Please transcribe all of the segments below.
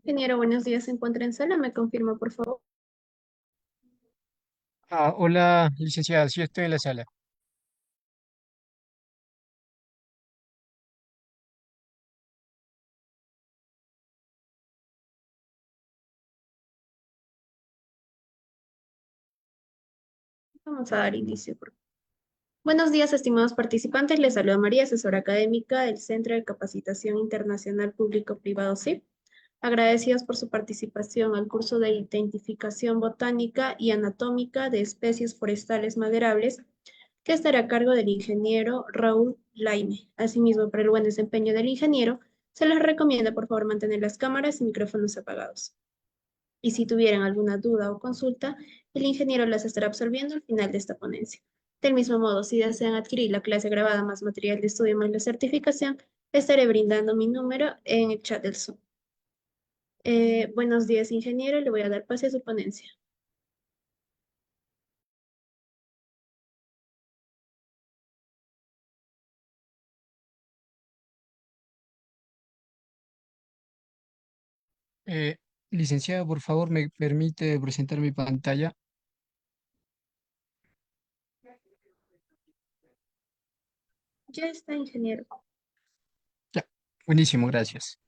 Ingeniero, buenos días. ¿Se encuentra en sala? ¿Me confirma, por favor? Hola, licenciada, sí estoy en la sala. Vamos a dar inicio. Buenos días, estimados participantes. Les saluda María, asesora académica del Centro de Capacitación Internacional Público-Privado CIP. Agradecidos por su participación al curso de Identificación Botánica y Anatómica de Especies Forestales Maderables, que estará a cargo del ingeniero Raúl Laime. Asimismo, para el buen desempeño del ingeniero, se les recomienda, por favor, mantener las cámaras y micrófonos apagados. Y si tuvieran alguna duda o consulta, el ingeniero las estará absorbiendo al final de esta ponencia. Del mismo modo, si desean adquirir la clase grabada más material de estudio más la certificación, estaré brindando mi número en el chat del Zoom. Buenos días, ingeniero. Le voy a dar pase a su ponencia. Eh, Licenciada, por favor, ¿me permite presentar mi pantalla? Ya está, ingeniero. Ya, buenísimo, gracias.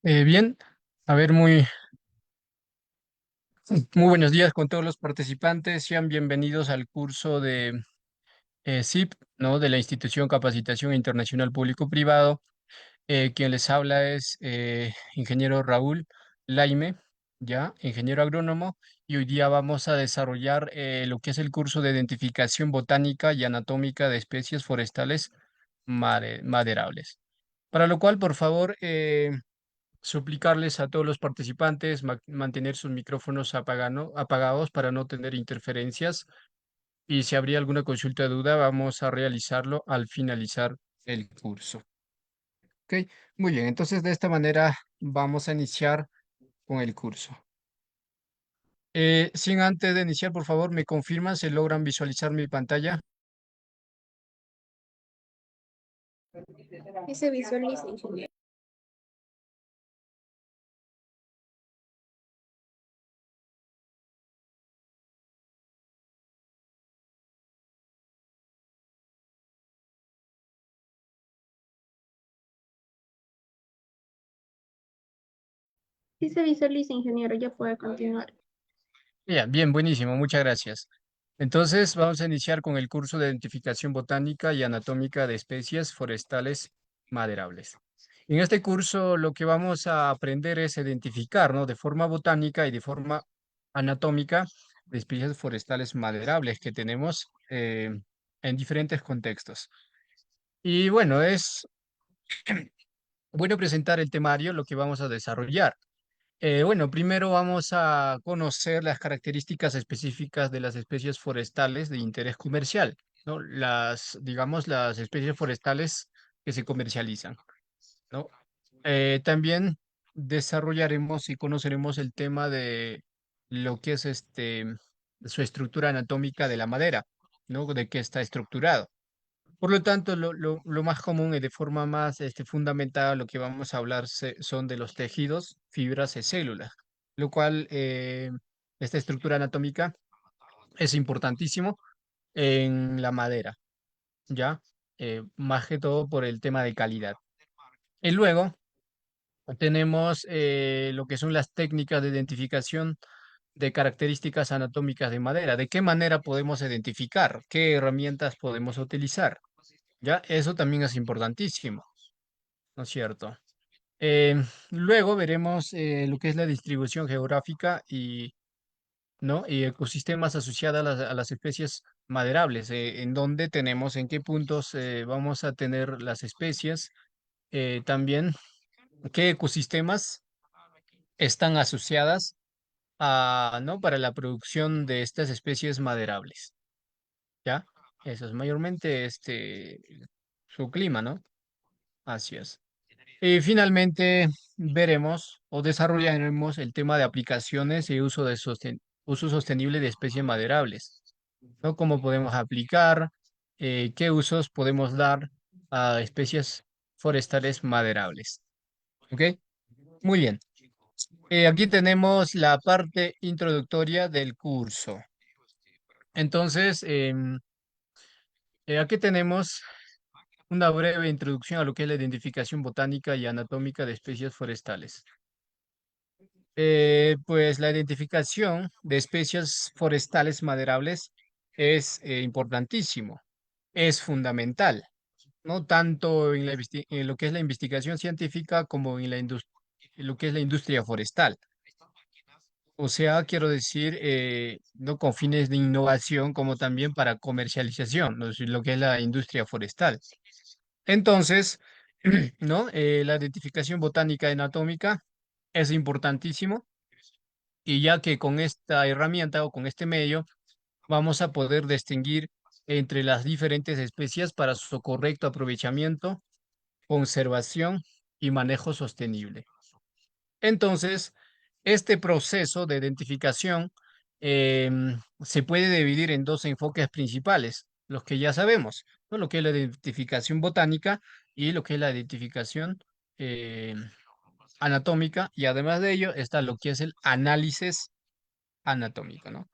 Bien, a ver, muy buenos días con todos los participantes. Sean bienvenidos al curso de CIP, ¿no? De la Institución Capacitación Internacional Público-Privado. Quien les habla es ingeniero Raúl Laime, ya, ingeniero agrónomo, y hoy día vamos a desarrollar lo que es el curso de identificación botánica y anatómica de especies forestales maderables. Para lo cual, por favor, suplicarles a todos los participantes mantener sus micrófonos apagados para no tener interferencias. Y si habría alguna consulta o duda, vamos a realizarlo al finalizar el curso. Ok, muy bien. Entonces, de esta manera vamos a iniciar con el curso. Sin antes de iniciar, por favor, me confirman si logran visualizar mi pantalla. Y se visualiza, ingeniero. Sí se visualiza, ingeniero. Ya puede continuar. Bien, bien, buenísimo, muchas gracias. Entonces, vamos a iniciar con el curso de identificación botánica y anatómica de especies forestales maderables. En este curso, lo que vamos a aprender es identificar, ¿no? De forma botánica y de forma anatómica de especies forestales maderables que tenemos en diferentes contextos. Y bueno, es bueno presentar el temario, lo que vamos a desarrollar. Bueno, primero vamos a conocer las características específicas de las especies forestales de interés comercial, ¿no? Digamos, las especies forestales que se comercializan, ¿no? También desarrollaremos y conoceremos el tema de lo que es su estructura anatómica de la madera, ¿no? De qué está estructurado. Por lo tanto, lo más común y de forma más fundamental, lo que vamos a hablar son de los tejidos, fibras y células, lo cual esta estructura anatómica es importantísimo en la madera, ¿ya? Más que todo por el tema de calidad. Y luego tenemos lo que son las técnicas de identificación de características anatómicas de madera. ¿De qué manera podemos identificar? ¿Qué herramientas podemos utilizar? ¿Ya? Eso también es importantísimo, ¿no es cierto? Eh, Luego veremos lo que es la distribución geográfica y, ¿no? y ecosistemas asociados a las especies maderables, en dónde tenemos, en qué puntos vamos a tener las especies, también qué ecosistemas están asociadas a, ¿no? Para la producción de estas especies maderables, ¿ya? Eso es mayormente su clima, ¿no? Así es. Y finalmente veremos o desarrollaremos el tema de aplicaciones y uso sostenible de especies maderables, ¿no? Cómo podemos aplicar, qué usos podemos dar a especies forestales maderables. ¿Ok? Muy bien. Aquí tenemos la parte introductoria del curso. Entonces, aquí tenemos una breve introducción a lo que es la identificación botánica y anatómica de especies forestales. Pues la identificación de especies forestales maderables es importantísimo, es fundamental, no tanto en en lo que es la investigación científica como en en lo que es la industria forestal. O sea, quiero decir, no con fines de innovación como también para comercialización, ¿no? Es lo que es la industria forestal. Entonces, ¿no? La identificación botánica y anatómica es importantísimo y ya que con esta herramienta o con este medio vamos a poder distinguir entre las diferentes especies para su correcto aprovechamiento, conservación y manejo sostenible. Entonces, este proceso de identificación se puede dividir en dos enfoques principales, los que ya sabemos, ¿no? Lo que es la identificación botánica y lo que es la identificación anatómica, y además de ello está lo que es el análisis anatómico, ¿no?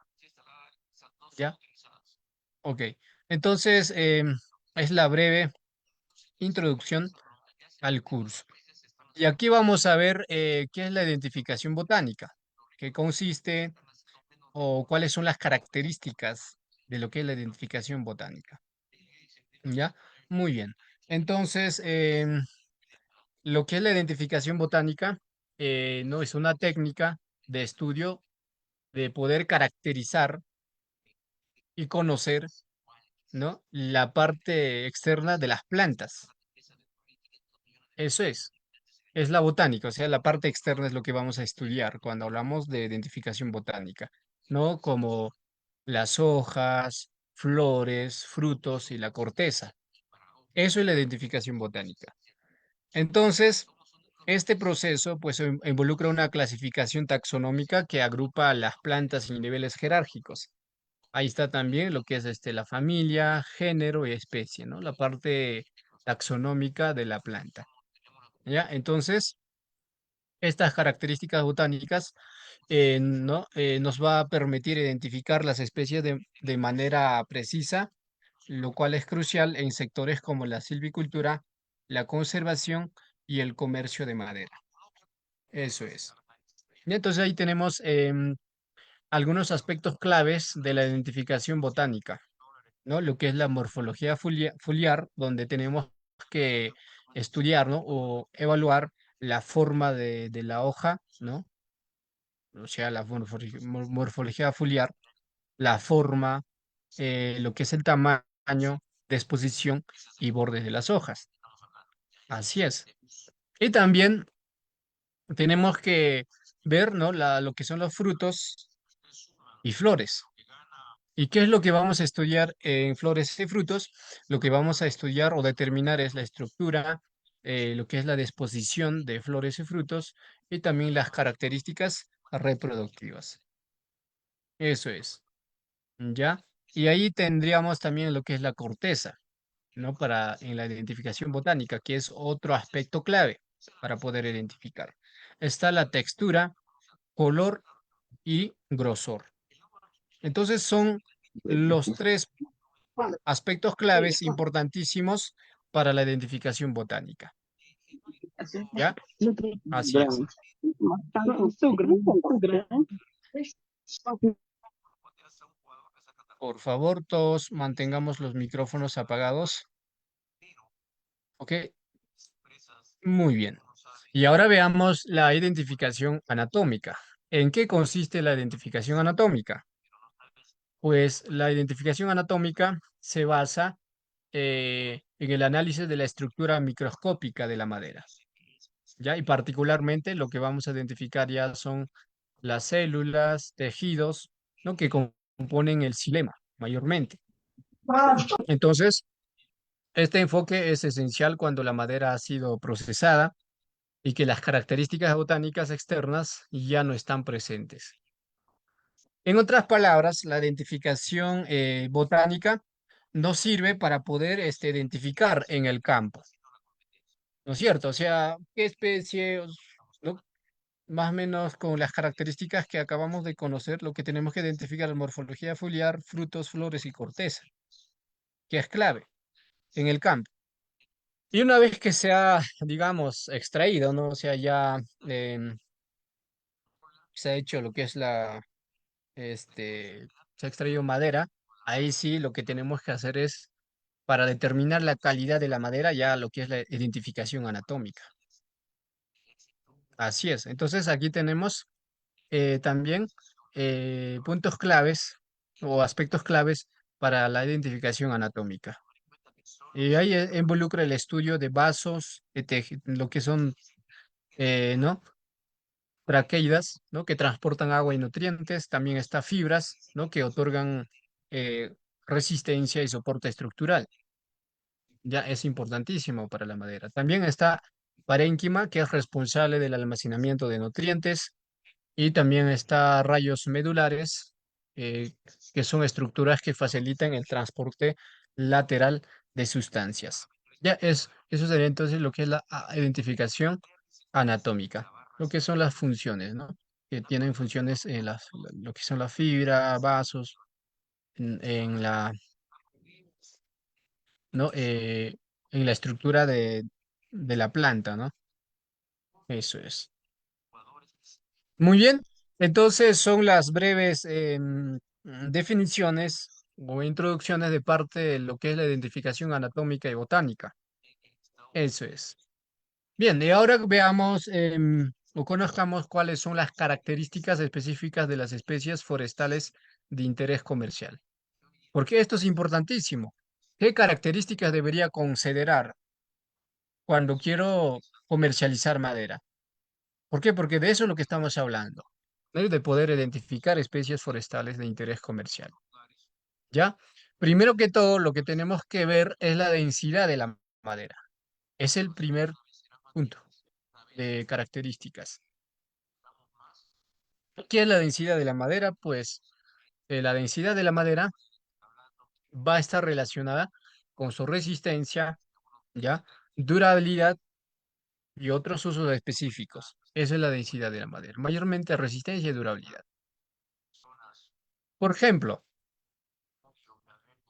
¿Ya? Ok. Entonces, es la breve introducción al curso. Y aquí vamos a ver qué es la identificación botánica, qué consiste o cuáles son las características de lo que es la identificación botánica. ¿Ya? Muy bien. Entonces, lo que es la identificación botánica no es una técnica de estudio de poder caracterizar y conocer, ¿no? La parte externa de las plantas. Eso es la botánica, o sea, la parte externa es lo que vamos a estudiar cuando hablamos de identificación botánica, ¿no? Como las hojas, flores, frutos y la corteza. Eso es la identificación botánica. Entonces, este proceso pues involucra una clasificación taxonómica que agrupa las plantas en niveles jerárquicos. Ahí está también lo que es la familia, género y especie, ¿no? La parte taxonómica de la planta. ¿Ya? Entonces, estas características botánicas ¿no? Nos va a permitir identificar las especies de manera precisa, lo cual es crucial en sectores como la silvicultura, la conservación y el comercio de madera. Eso es. Y entonces ahí tenemos algunos aspectos claves de la identificación botánica, ¿no? Lo que es la morfología foliar, donde tenemos que estudiar, ¿no? O evaluar la forma de la hoja, ¿no? O sea, la morfología foliar, la forma, lo que es el tamaño, disposición y bordes de las hojas. Así es. Y también tenemos que ver, ¿no? Lo que son los frutos y flores. ¿Y qué es lo que vamos a estudiar en flores y frutos? Lo que vamos a estudiar o determinar es la estructura, lo que es la disposición de flores y frutos y también las características reproductivas. Eso es, ¿ya? Y ahí tendríamos también lo que es la corteza, ¿no? En la identificación botánica, que es otro aspecto clave para poder identificar. Está la textura, color y grosor. Entonces son los tres aspectos claves importantísimos para la identificación botánica. ¿Ya? Así es. Por favor, todos mantengamos los micrófonos apagados. ¿Ok? Muy bien. Y ahora veamos la identificación anatómica. ¿En qué consiste la identificación anatómica? Pues la identificación anatómica se basa en el análisis de la estructura microscópica de la madera, ¿ya? Y particularmente lo que vamos a identificar ya son las células, tejidos, ¿no? Que componen el xilema, mayormente. Entonces, este enfoque es esencial cuando la madera ha sido procesada y que las características botánicas externas ya no están presentes. En otras palabras, la identificación botánica nos sirve para poder identificar en el campo, ¿no es cierto? O sea, qué especie, ¿no? Más o menos con las características que acabamos de conocer, lo que tenemos que identificar es morfología foliar, frutos, flores y corteza, que es clave en el campo. Y una vez que se ha, digamos, extraído, ¿no? O sea, ya se ha hecho lo que es se ha extraído madera, ahí sí lo que tenemos que hacer es, para determinar la calidad de la madera, ya lo que es la identificación anatómica. Así es. Entonces aquí tenemos también puntos claves o aspectos claves para la identificación anatómica. Y ahí involucra el estudio de vasos, lo que son, ¿no? Traqueidas, ¿no? Que transportan agua y nutrientes. También está fibras, ¿no? Que otorgan eh, resistencia y soporte estructural. Ya es importantísimo para la madera. También está parénquima, que es responsable del almacenamiento de nutrientes. Y también está rayos medulares, eh, que son estructuras que facilitan el transporte lateral de sustancias. Eso sería entonces lo que es la identificación anatómica, lo que son las funciones, ¿no? Que tienen funciones en lo que son la fibra, vasos, en la, ¿no? En la estructura de la planta, ¿no? Eso es. Muy bien, entonces son las breves definiciones o introducciones de parte de lo que es la identificación anatómica y botánica. Eso es. Bien, y ahora veamos o conozcamos cuáles son las características específicas de las especies forestales de interés comercial. Porque esto es importantísimo. ¿Qué características debería considerar cuando quiero comercializar madera? ¿Por qué? Porque de eso es lo que estamos hablando, ¿no? De poder identificar especies forestales de interés comercial. ¿Ya? Primero que todo, lo que tenemos que ver es la densidad de la madera. Es el primer punto de características. ¿Qué es la densidad de la madera? Pues la densidad de la madera va a estar relacionada con su resistencia, ¿ya? Durabilidad y otros usos específicos. Esa es la densidad de la madera. Mayormente resistencia y durabilidad. Por ejemplo,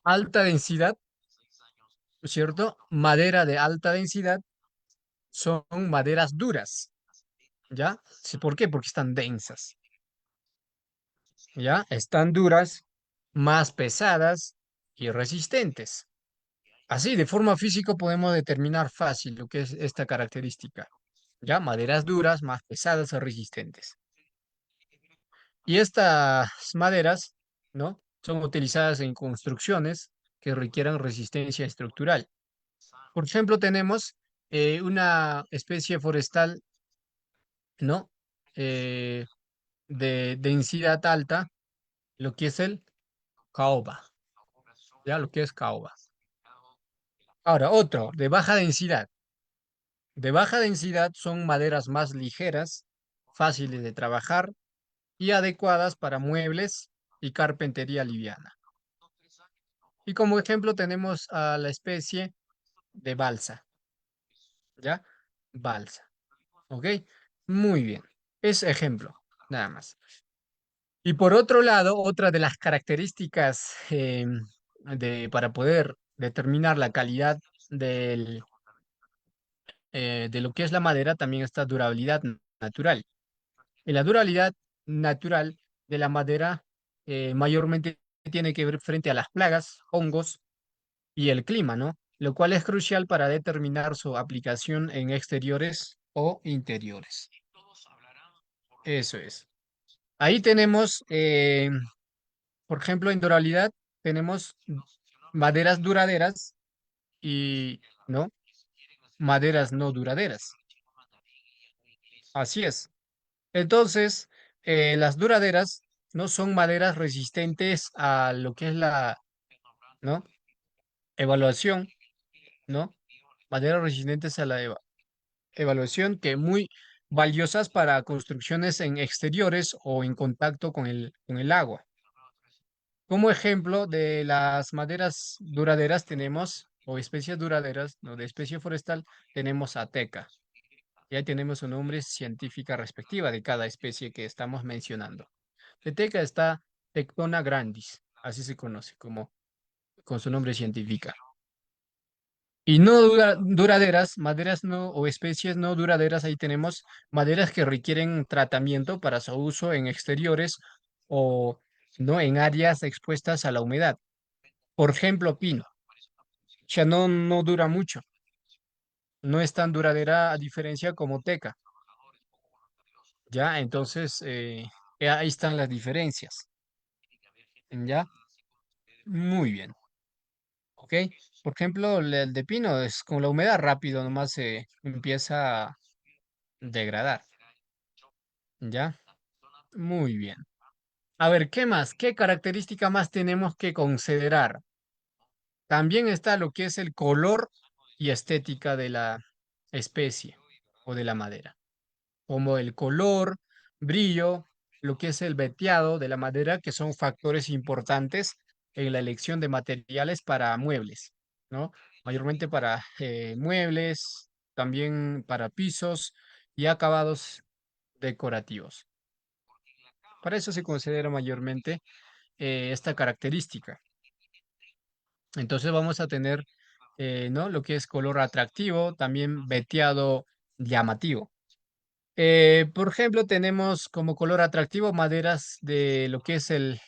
alta densidad, ¿no es cierto? Madera de alta densidad son maderas duras, ¿ya? Sí, ¿por qué? Porque están densas, ¿ya? Están duras, más pesadas y resistentes. Así, de forma física podemos determinar fácil lo que es esta característica, ¿ya? Maderas duras, más pesadas y resistentes. Y estas maderas, ¿no? Son utilizadas en construcciones que requieran resistencia estructural. Por ejemplo, tenemos una especie forestal, ¿no? Eh, de densidad alta, lo que es el caoba, ¿ya? Lo que es caoba. Ahora, otro, de baja densidad. De baja densidad son maderas más ligeras, fáciles de trabajar y adecuadas para muebles y carpintería liviana. Y como ejemplo tenemos a la especie de balsa, ¿ya? Balsa, ¿ok? Muy bien. Es ejemplo, nada más. Y por otro lado, otra de las características para poder determinar la calidad del, de lo que es la madera también está durabilidad natural. Y la durabilidad natural de la madera mayormente tiene que ver frente a las plagas, hongos y el clima, ¿no? Lo cual es crucial para determinar su aplicación en exteriores o interiores. Eso es. Ahí tenemos Por ejemplo, en durabilidad tenemos maderas duraderas y, ¿no? Maderas no duraderas. Así es. Entonces, las duraderas no son maderas resistentes a lo que es la, ¿no? Evaluación, ¿no? Maderas resistentes a la evaluación que muy valiosas para construcciones en exteriores o en contacto con el agua. Como ejemplo de las maderas duraderas tenemos, o especies duraderas, no de especie forestal, tenemos ateca. Ya tenemos su nombre científica respectiva de cada especie que estamos mencionando. De teca está Tectona grandis, así se conoce como con su nombre científica. Y no duraderas, maderas no o especies no duraderas, ahí tenemos maderas que requieren tratamiento para su uso en exteriores o no en áreas expuestas a la humedad. Por ejemplo, pino. O sea, no dura mucho, no es tan duradera a diferencia como teca. Ya, entonces ahí están las diferencias. Ya, muy bien. ¿Ok? Por ejemplo, el de pino es con la humedad rápido, nomás se empieza a degradar. ¿Ya? Muy bien. A ver, ¿qué más? ¿Qué característica más tenemos que considerar? También está lo que es el color y estética de la especie o de la madera, como el color, brillo, lo que es el veteado de la madera, que son factores importantes en la elección de materiales para muebles, ¿no? Mayormente para muebles, también para pisos y acabados decorativos. Para eso se considera mayormente esta característica. Entonces vamos a tener, ¿no? Lo que es color atractivo, también veteado llamativo. Por ejemplo, tenemos como color atractivo maderas de lo que es el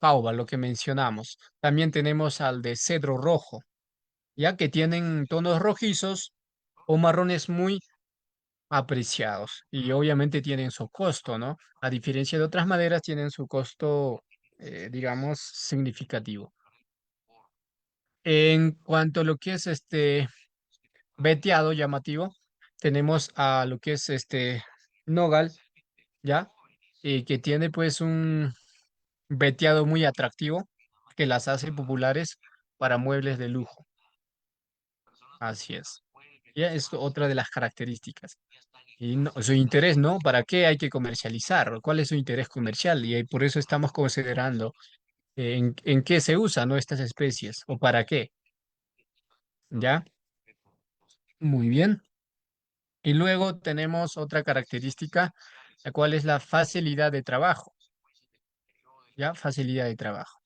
caoba, lo que mencionamos. También tenemos al de cedro rojo, ya que tienen tonos rojizos o marrones muy apreciados y obviamente tienen su costo, ¿no? A diferencia de otras maderas, tienen su costo, digamos, significativo. En cuanto a lo que es este veteado llamativo, tenemos a lo que es este nogal, ¿ya? Y que tiene pues un veteado muy atractivo que las hace populares para muebles de lujo. Así es. Ya es otra de las características. Y su interés, ¿no? ¿Para qué hay que comercializar? ¿Cuál es su interés comercial? Y por eso estamos considerando en qué se usan, ¿no? Estas especies o para qué. ¿Ya? Muy bien. Y luego tenemos otra característica, la cual es la facilidad de trabajo, ¿ya? Facilidad de trabajo.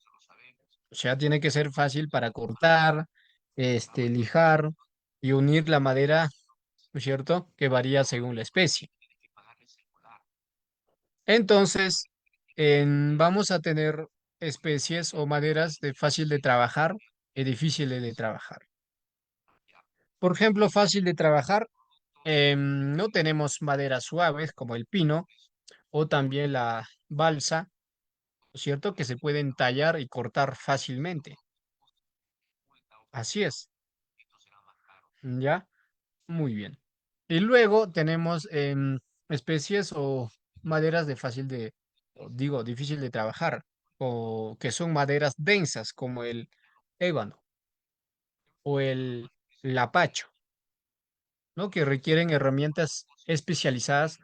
O sea, tiene que ser fácil para cortar, lijar y unir la madera, ¿no es cierto? Que varía según la especie. Entonces, vamos a tener especies o maderas de fácil de trabajar y difíciles de trabajar. Por ejemplo, fácil de trabajar, no tenemos maderas suaves como el pino o también la balsa, ¿no es cierto? Que se pueden tallar y cortar fácilmente. Así es, ¿ya? Muy bien. Y luego tenemos especies o maderas de fácil de, o digo, difícil de trabajar, o que son maderas densas como el ébano o el lapacho, ¿no? Que requieren herramientas especializadas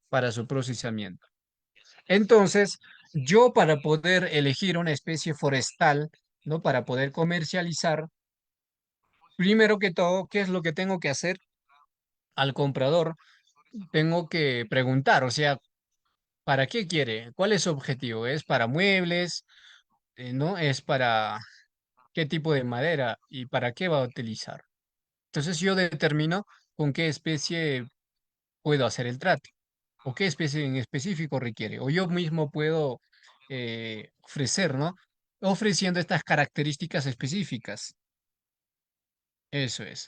para su procesamiento. Entonces, yo para poder elegir una especie forestal, ¿no? Para poder comercializar, primero que todo, ¿qué es lo que tengo que hacer al comprador? Tengo que preguntar, o sea, ¿para qué quiere? ¿Cuál es su objetivo? ¿Es para muebles? ¿No? ¿Es para qué tipo de madera y para qué va a utilizar? Entonces yo determino con qué especie puedo hacer el trato o qué especie en específico requiere. O yo mismo puedo ofrecer, ¿no? Ofreciendo estas características específicas. Eso es.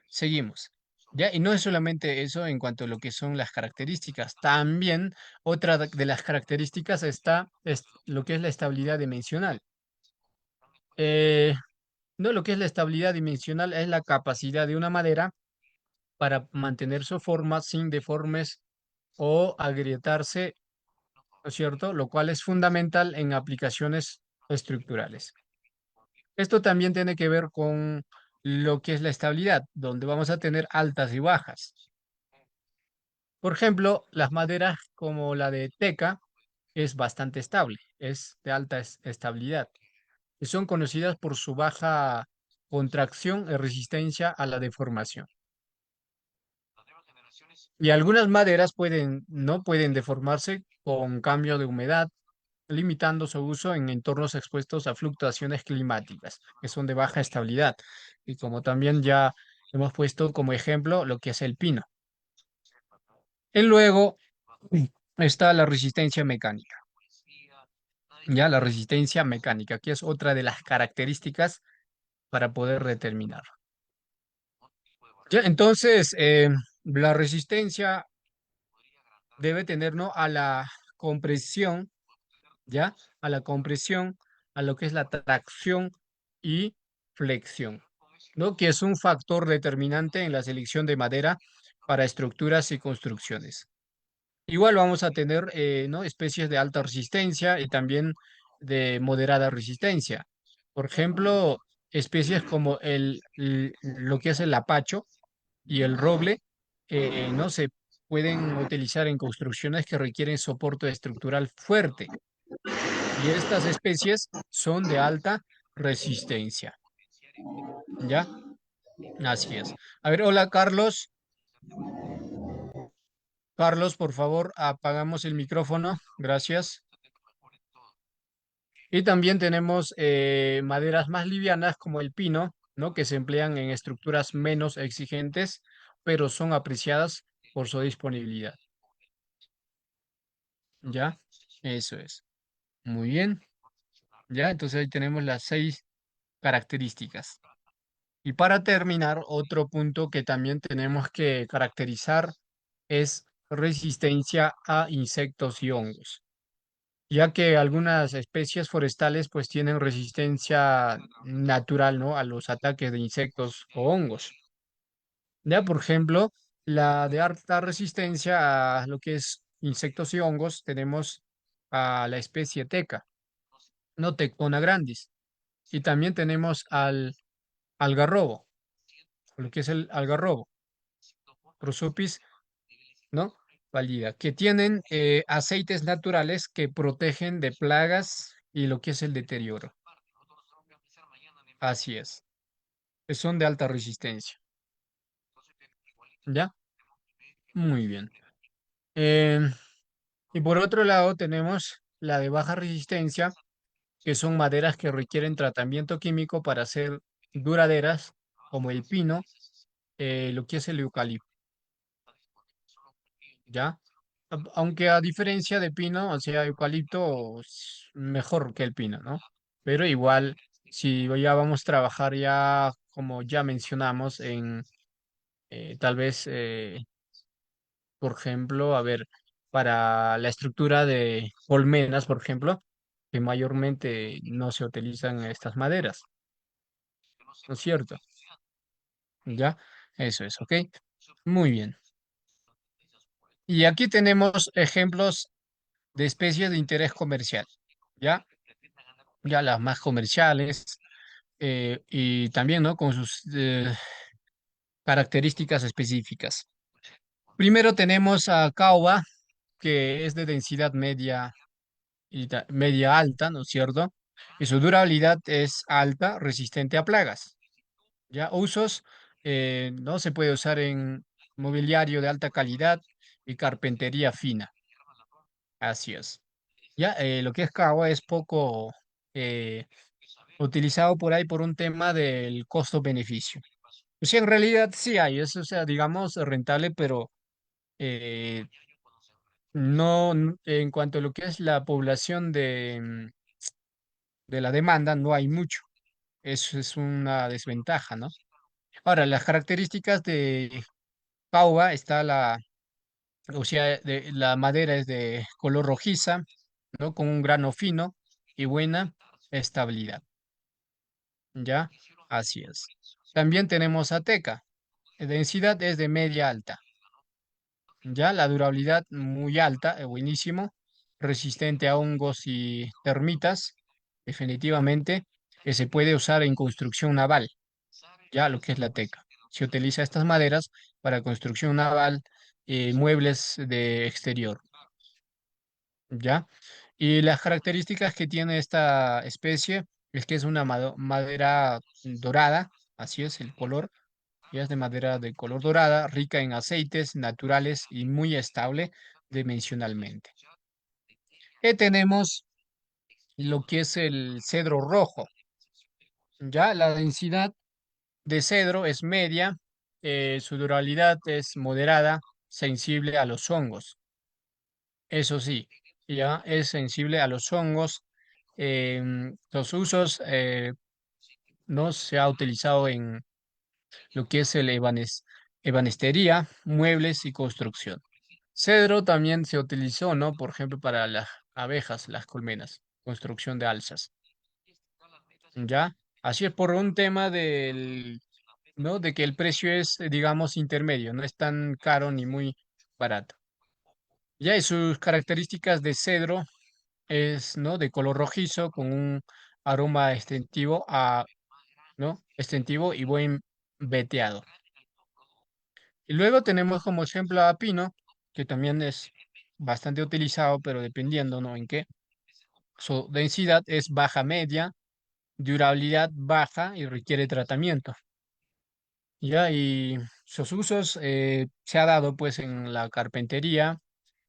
Seguimos. ¿Ya? Y no es solamente eso en cuanto a lo que son las características, también otra de las características está lo que es la estabilidad dimensional. Eh, no, lo que es la estabilidad dimensional es la capacidad de una madera para mantener su forma sin deformes o agrietarse, ¿no es cierto? Lo cual es fundamental en aplicaciones estructurales. Esto también tiene que ver con lo que es la estabilidad, donde vamos a tener altas y bajas. Por ejemplo, las maderas como la de teca es bastante estable, es de alta estabilidad y son conocidas por su baja contracción y resistencia a la deformación. Y algunas maderas no pueden deformarse con cambio de humedad, limitando su uso en entornos expuestos a fluctuaciones climáticas, que son de baja estabilidad. Y como también ya hemos puesto como ejemplo lo que es el pino. Y luego está la resistencia mecánica. Ya la resistencia mecánica, que es otra de las características para poder determinar. Ya, entonces, la resistencia debe tener, ¿no? A la compresión, ¿ya? A la compresión, a lo que es la tracción y flexión, ¿no? Que es un factor determinante en la selección de madera para estructuras y construcciones. Igual vamos a tener, ¿no? Especies de alta resistencia y también de moderada resistencia. Por ejemplo, especies como lo que es el apacho y el roble, no se pueden utilizar en construcciones que requieren soporte estructural fuerte. Y estas especies son de alta resistencia. ¿Ya? Así es. A ver, hola Carlos. Carlos, por favor, apagamos el micrófono. Gracias. Y también tenemos maderas más livianas como el pino, ¿no? Que se emplean en estructuras menos exigentes, pero son apreciadas por su disponibilidad. ¿Ya? Eso es. Muy bien. ¿Ya? Entonces ahí tenemos las 6 características. Y para terminar, otro punto que también tenemos que caracterizar es resistencia a insectos y hongos, ya que algunas especies forestales pues tienen resistencia natural, ¿no? A los ataques de insectos o hongos. Ya, por ejemplo, la de alta resistencia a lo que es insectos y hongos, tenemos a la especie teca, no Tectona grandis, y también tenemos al algarrobo, lo que es el algarrobo, Prosopis, ¿no? Pálida, que tienen aceites naturales que protegen de plagas y lo que es el deterioro. Así es. Son de alta resistencia. ¿Ya? Muy bien. Em, y por otro lado tenemos la de baja resistencia, que son maderas que requieren tratamiento químico para ser duraderas, como el pino, lo que es el eucalipto. ¿Ya? Aunque a diferencia de pino, o sea, eucalipto es mejor que el pino, ¿no? Pero igual, si ya vamos a trabajar ya, como ya mencionamos, en tal vez, por ejemplo, a ver, para la estructura de colmenas, por ejemplo, que mayormente no se utilizan estas maderas, ¿no es cierto? ¿Ya? Eso es, ¿ok? Muy bien. Y aquí tenemos ejemplos de especies de interés comercial, ¿ya? Ya las más comerciales y también, ¿no? Con sus características específicas. Primero tenemos a caoba, que es de densidad media y media alta, ¿no es cierto? Y su durabilidad es alta, resistente a plagas. Ya usos, no se puede usar en mobiliario de alta calidad y carpintería fina. Así es. Ya lo que es caoba es poco eh, utilizado por ahí por un tema del costo-beneficio. Pues sí, en realidad sí hay, es, o sea, digamos, rentable, pero eh, no, en cuanto a lo que es la población de la demanda, no hay mucho. Eso es una desventaja, ¿no? Ahora, las características de Pauva está o sea, la madera es de color rojiza, ¿no? Con un grano fino y buena estabilidad, ¿ya? Así es. También tenemos Ateca. La densidad es de media alta, ¿ya? La durabilidad muy alta, buenísimo. Resistente a hongos y termitas, definitivamente, que se puede usar en construcción naval, ya lo que es la teca. Se utiliza estas maderas para construcción naval, muebles de exterior, ¿ya? Y las características que tiene esta especie es que es una madera dorada, así es el color, ya es de madera de color dorada, rica en aceites naturales y muy estable dimensionalmente. Y tenemos lo que es el cedro rojo, ya la densidad de cedro es media, su durabilidad es moderada, sensible a los hongos. Eso sí, ya es sensible a los hongos. Los usos no se ha utilizado en lo que es el ebanistería, muebles y construcción. Cedro también se utilizó, ¿no? Por ejemplo, para las abejas, las colmenas, construcción de alzas. ¿Ya? Así es por un tema ¿no? De que el precio es, digamos, intermedio, no es tan caro ni muy barato. Ya, y sus características de cedro es, ¿no? De color rojizo con un aroma extensivo ¿no? Extensivo y buen veteado. Y luego tenemos como ejemplo a pino, que también es bastante utilizado, pero dependiendo, ¿no? En qué. Su densidad es baja media, durabilidad baja y requiere tratamiento. Ya, y sus usos se ha dado pues en la carpintería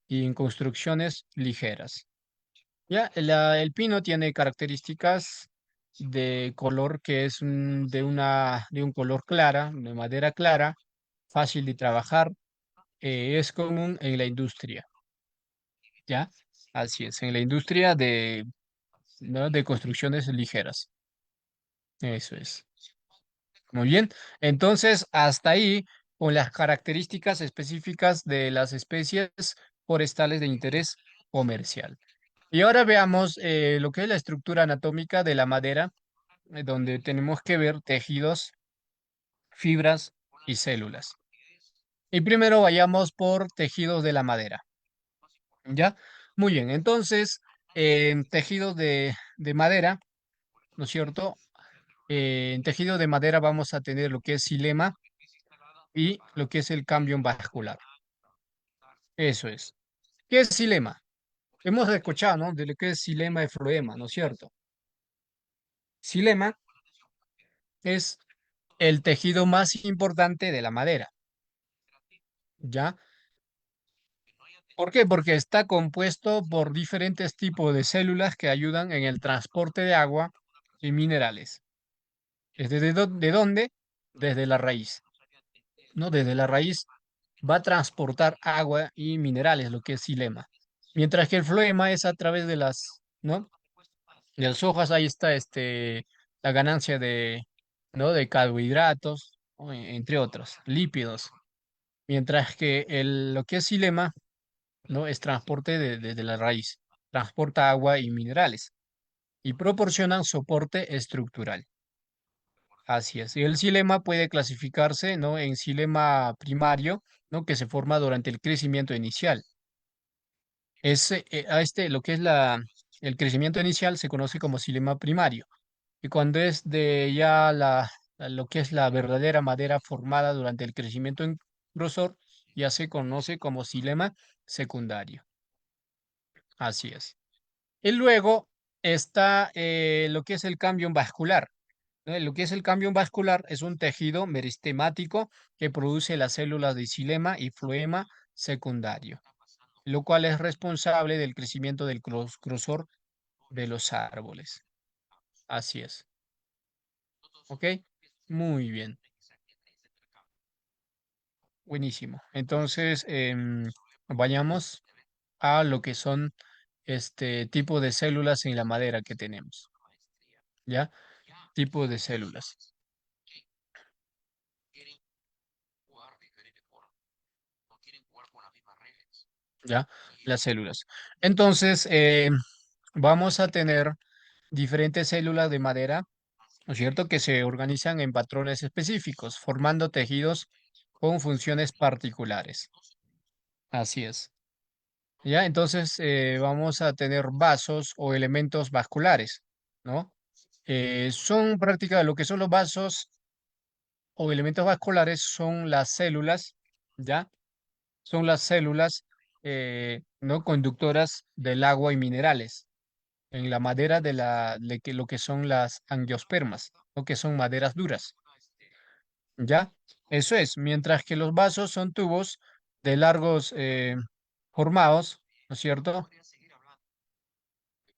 y en construcciones ligeras. Ya, el pino tiene características de color que es de un color clara, de madera clara, fácil de trabajar, es común en la industria, ¿ya? Así es, en la industria ¿no? De construcciones ligeras. Eso es. Muy bien. Entonces, hasta ahí con las características específicas de las especies forestales de interés comercial. Y ahora veamos lo que es la estructura anatómica de la madera, donde tenemos que ver tejidos, fibras y células. Y primero vayamos por tejidos de la madera, ¿ya? Muy bien, entonces, en tejidos de madera, ¿no es cierto? En tejido de madera vamos a tener lo que es xilema y lo que es el cambio vascular. Eso es. ¿Qué es xilema? Hemos escuchado, ¿no? De lo que es xilema y floema, ¿no es cierto? Xilema es el tejido más importante de la madera, ¿ya? ¿Por qué? Porque está compuesto por diferentes tipos de células que ayudan en el transporte de agua y minerales. ¿De dónde? Desde la raíz, ¿no? Desde la raíz va a transportar agua y minerales, lo que es xilema. Mientras que el floema es a través de ¿no? De las hojas, ahí está la ganancia ¿no? De carbohidratos, ¿no? Entre otros, lípidos. Mientras que lo que es xilema, ¿no? Es transporte desde la raíz. Transporta agua y minerales y proporcionan soporte estructural. Así es. Y el xilema puede clasificarse, ¿no? En xilema primario, ¿no? Que se forma durante el crecimiento inicial. Lo que es el crecimiento inicial se conoce como xilema primario. Y cuando es de ya lo que es la verdadera madera formada durante el crecimiento en grosor, ya se conoce como xilema secundario. Así es. Y luego está lo que es el cambio vascular, ¿no? Lo que es el cambio vascular es un tejido meristemático que produce las células de xilema y floema secundario, lo cual es responsable del crecimiento del grosor de los árboles. Así es. ¿Ok? Muy bien. Buenísimo. Entonces, vayamos a lo que son este tipo de células en la madera que tenemos. ¿Ya? Tipo de células. ¿ya? Las células. Entonces, vamos a tener diferentes células de madera, ¿no es cierto?, que se organizan en patrones específicos, formando tejidos con funciones particulares. Así es. ¿Ya? Entonces, vamos a tener vasos o elementos vasculares, ¿no? Son prácticamente lo que son los vasos o elementos vasculares son las células, ¿ya? Son las células no conductoras del agua y minerales en la madera de lo que son las angiospermas, o que son maderas duras, ¿ya? Eso es, mientras que los vasos son tubos de largos formados, ¿no es cierto?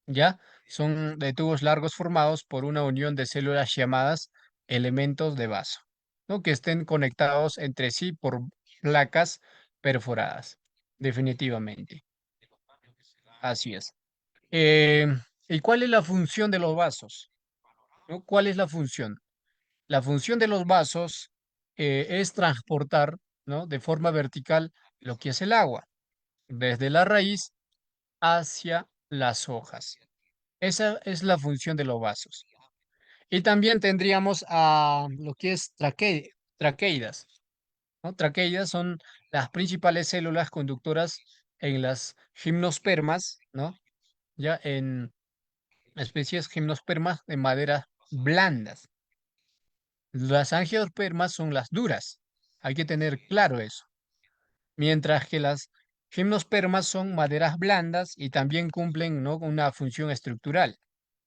¿Ya? Son de tubos largos formados por una unión de células llamadas elementos de vaso, ¿no? Que estén conectados entre sí por placas perforadas, definitivamente. Así es. Eh, ¿Y cuál es la función de los vasos? ¿No? ¿Cuál es la función? La función de los vasos es transportar, ¿no?, de forma vertical lo que es el agua, desde la raíz hacia las hojas. Esa es la función de los vasos. Y también tendríamos a lo que es traqueidas, ¿no? Traqueidas son las principales células conductoras en las gimnospermas, ¿no? Ya en especies gimnospermas de maderas blandas. Las angiospermas son las duras. Hay que tener claro eso. Mientras que las gimnospermas son maderas blandas y también cumplen, ¿no?, una función estructural.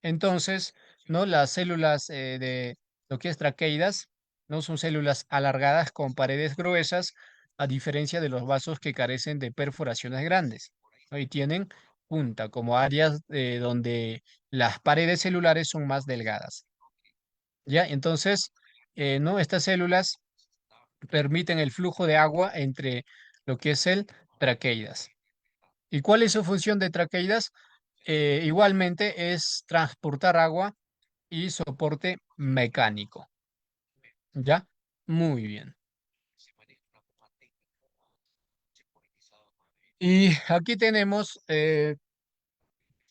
Entonces, ¿no?, las células de lo que es traqueidas no son células alargadas con paredes gruesas, a diferencia de los vasos que carecen de perforaciones grandes, ¿no? Y tienen punta, como áreas donde las paredes celulares son más delgadas. ¿Ya? Entonces, ¿no?, estas células permiten el flujo de agua entre lo que es el traqueidas. ¿Y cuál es su función de traqueidas? Igualmente es transportar agua y soporte mecánico. ¿Ya? Muy bien. Y aquí tenemos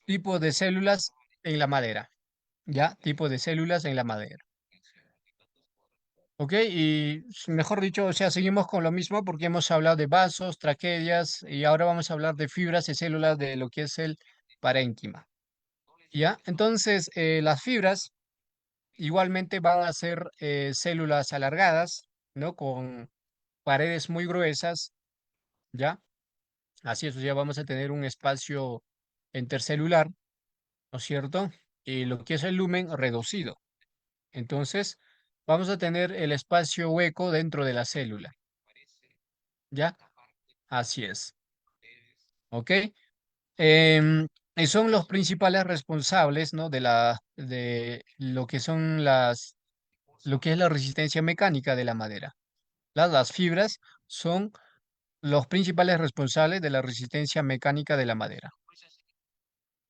tipos de células en la madera. ¿Ya? Tipos de células en la madera. ¿Ok? Y mejor dicho, o sea, seguimos con lo mismo porque hemos hablado de vasos, traqueidas y ahora vamos a hablar de fibras y células de lo que es el parénquima. ¿Ya? Entonces, las fibras igualmente van a ser células alargadas, ¿no? Con paredes muy gruesas, ¿ya? Así es, o sea, vamos a tener un espacio intercelular, ¿no es cierto? Y lo que es el lumen reducido. Entonces, vamos a tener el espacio hueco dentro de la célula, ¿ya? Así es, ¿ok? Em, y son los principales responsables, ¿no?, de lo que son lo que es la resistencia mecánica de la madera. Las fibras son los principales responsables de la resistencia mecánica de la madera.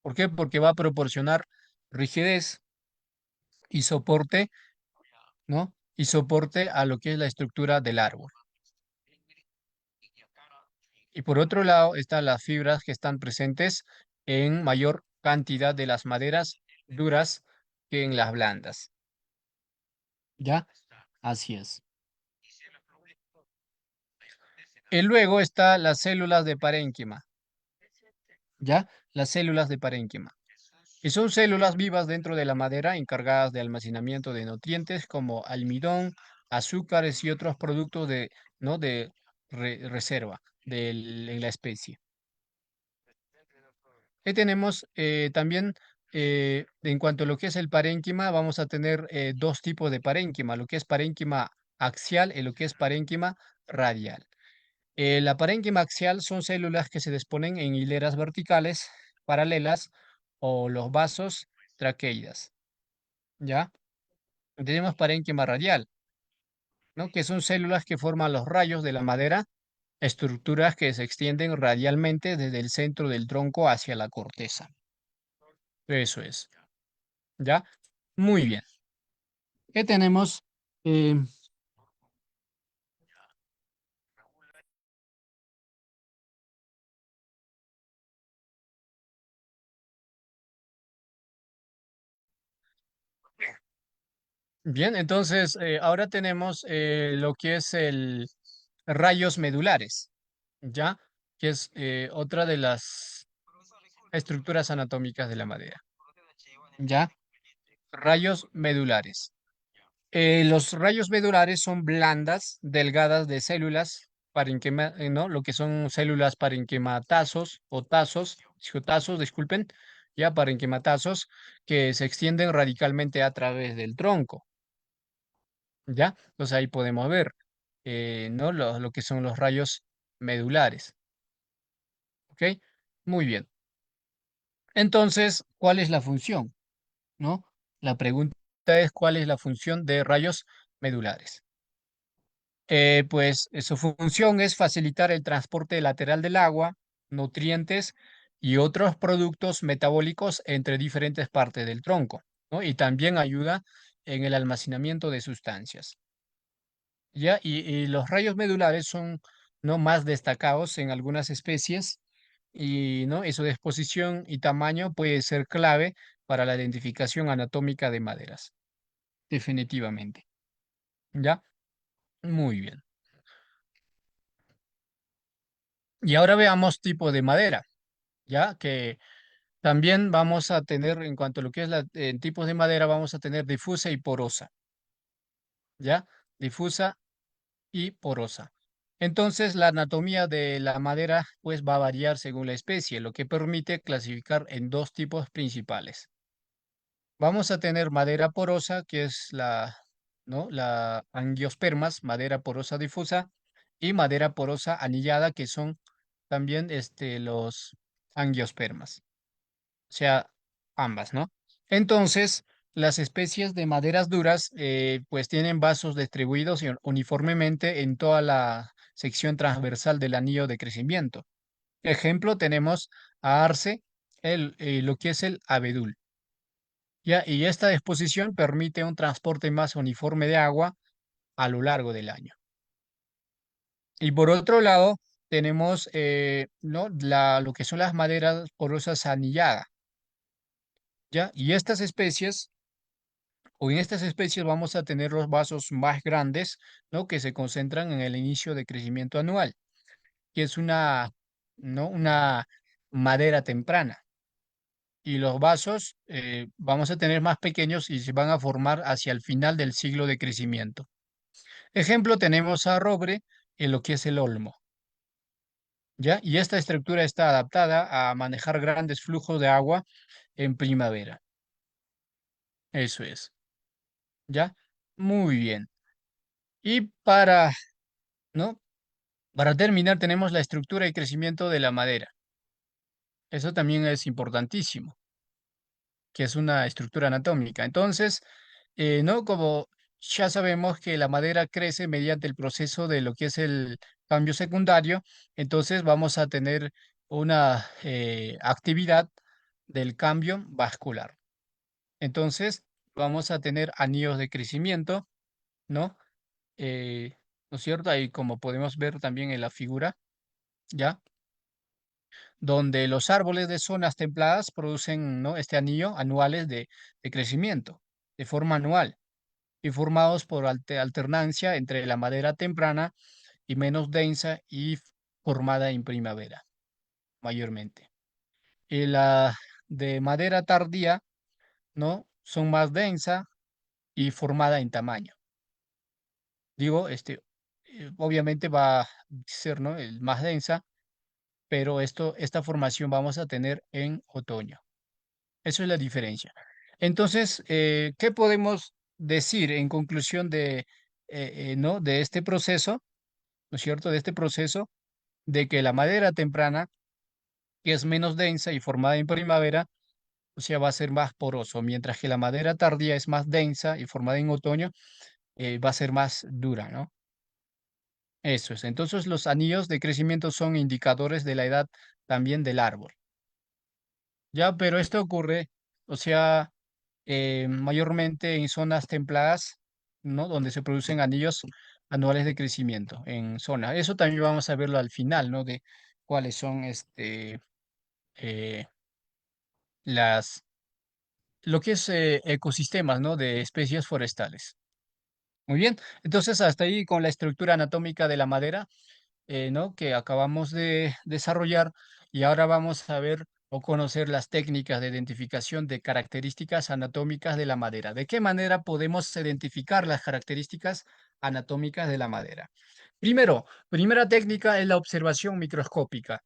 ¿Por qué? Porque va a proporcionar rigidez y soporte, ¿no? Y soporte a lo que es la estructura del árbol. Y por otro lado están las fibras que están presentes en mayor cantidad de las maderas duras que en las blandas. ¿Ya? Así es. Y luego está las células de parénquima. ¿Ya? Las células de parénquima. Y son células vivas dentro de la madera encargadas de almacenamiento de nutrientes como almidón, azúcares y otros productos de, ¿no?, de reserva en la especie. Y tenemos también, en cuanto a lo que es el parénquima, vamos a tener dos tipos de parénquima, lo que es parénquima axial y lo que es parénquima radial. La parénquima axial son células que se disponen en hileras verticales, paralelas o los vasos traqueidas, ¿ya? Tenemos parénquima radial, ¿no?, que son células que forman los rayos de la madera, estructuras que se extienden radialmente desde el centro del tronco hacia la corteza. Eso es, ¿ya? Muy bien. ¿Qué tenemos? Eh, Bien, entonces ahora tenemos lo que es el rayos medulares, ¿ya? Que es otra de las estructuras anatómicas de la madera, ¿ya? Rayos medulares. Los rayos medulares son blandas, delgadas de células ¿no? Lo que son células parenquimatazos o tazos, disculpen, ya parenquimatazos, que se extienden radicalmente a través del tronco, ¿ya? Entonces ahí podemos ver, ¿no? Lo que son los rayos medulares, ¿ok? Muy bien. Entonces, ¿cuál es la función? ¿No? La pregunta es, ¿cuál es la función de rayos medulares? Pues su función es facilitar el transporte lateral del agua, nutrientes y otros productos metabólicos entre diferentes partes del tronco, ¿no? Y también ayuda en el almacenamiento de sustancias. ¿Ya? Y los rayos medulares son, ¿no? Más destacados en algunas especies y, ¿no? Y su disposición y tamaño puede ser clave para la identificación anatómica de maderas, definitivamente. ¿Ya? Muy bien. Y ahora veamos tipo de madera, ¿ya? Que también vamos a tener, en cuanto a lo que es tipos de madera, vamos a tener difusa y porosa, ¿ya? Difusa y porosa. Entonces, la anatomía de la madera, pues, va a variar según la especie, lo que permite clasificar en dos tipos principales. Vamos a tener madera porosa, que es ¿no? La angiospermas, madera porosa difusa, y madera porosa anillada, que son también los angiospermas, o sea, ambas, ¿no? Entonces, las especies de maderas duras, pues tienen vasos distribuidos uniformemente en toda la sección transversal del anillo de crecimiento. Ejemplo, tenemos a arce, lo que es el abedul. ¿Ya? Y esta disposición permite un transporte más uniforme de agua a lo largo del año. Y por otro lado, tenemos ¿no? Lo que son las maderas porosas anilladas, ¿ya? Y estas especies, o en estas especies vamos a tener los vasos más grandes, ¿no? Que se concentran en el inicio de crecimiento anual, que es ¿no? Una madera temprana. Y los vasos vamos a tener más pequeños y se van a formar hacia el final del ciclo de crecimiento. Ejemplo, tenemos a robre en lo que es el olmo, ¿ya? Y esta estructura está adaptada a manejar grandes flujos de agua en primavera. Eso es, ¿ya? Muy bien. Y ¿no? Para terminar, tenemos la estructura y crecimiento de la madera. Eso también es importantísimo, que es una estructura anatómica. Entonces, ¿no? Como ya sabemos que la madera crece mediante el proceso de lo que es el cambio secundario, entonces vamos a tener una actividad del cambio vascular. Entonces, vamos a tener anillos de crecimiento, ¿no? ¿No es cierto? Ahí como podemos ver también en la figura, ¿ya? Donde los árboles de zonas templadas producen, ¿no? Este anillo anuales de crecimiento, de forma anual, y formados por alternancia entre la madera temprana y menos densa y formada en primavera, mayormente. Y la de madera tardía, ¿no? Son más densa y formada en tamaño. Digo, obviamente va a ser, ¿no? El más densa, pero esta formación vamos a tener en otoño. Eso es la diferencia. Entonces, ¿qué podemos decir en conclusión ¿no? de este proceso, ¿no es cierto? De este proceso, de que la madera temprana, que es menos densa y formada en primavera, o sea, va a ser más poroso, mientras que la madera tardía es más densa y formada en otoño, va a ser más dura, ¿no? Eso es. Entonces, los anillos de crecimiento son indicadores de la edad también del árbol. Ya, pero esto ocurre, o sea, mayormente en zonas templadas, ¿no? Donde se producen anillos anuales de crecimiento en zona. Eso también vamos a verlo al final, ¿no? De cuáles son eh, las, lo que es ecosistemas, ¿no? De especies forestales. Muy bien, entonces hasta ahí con la estructura anatómica de la madera, ¿no? Que acabamos de desarrollar y ahora vamos a ver o conocer las técnicas de identificación de características anatómicas de la madera. ¿De qué manera podemos identificar las características anatómicas de la madera? Primero, primera técnica es la observación microscópica.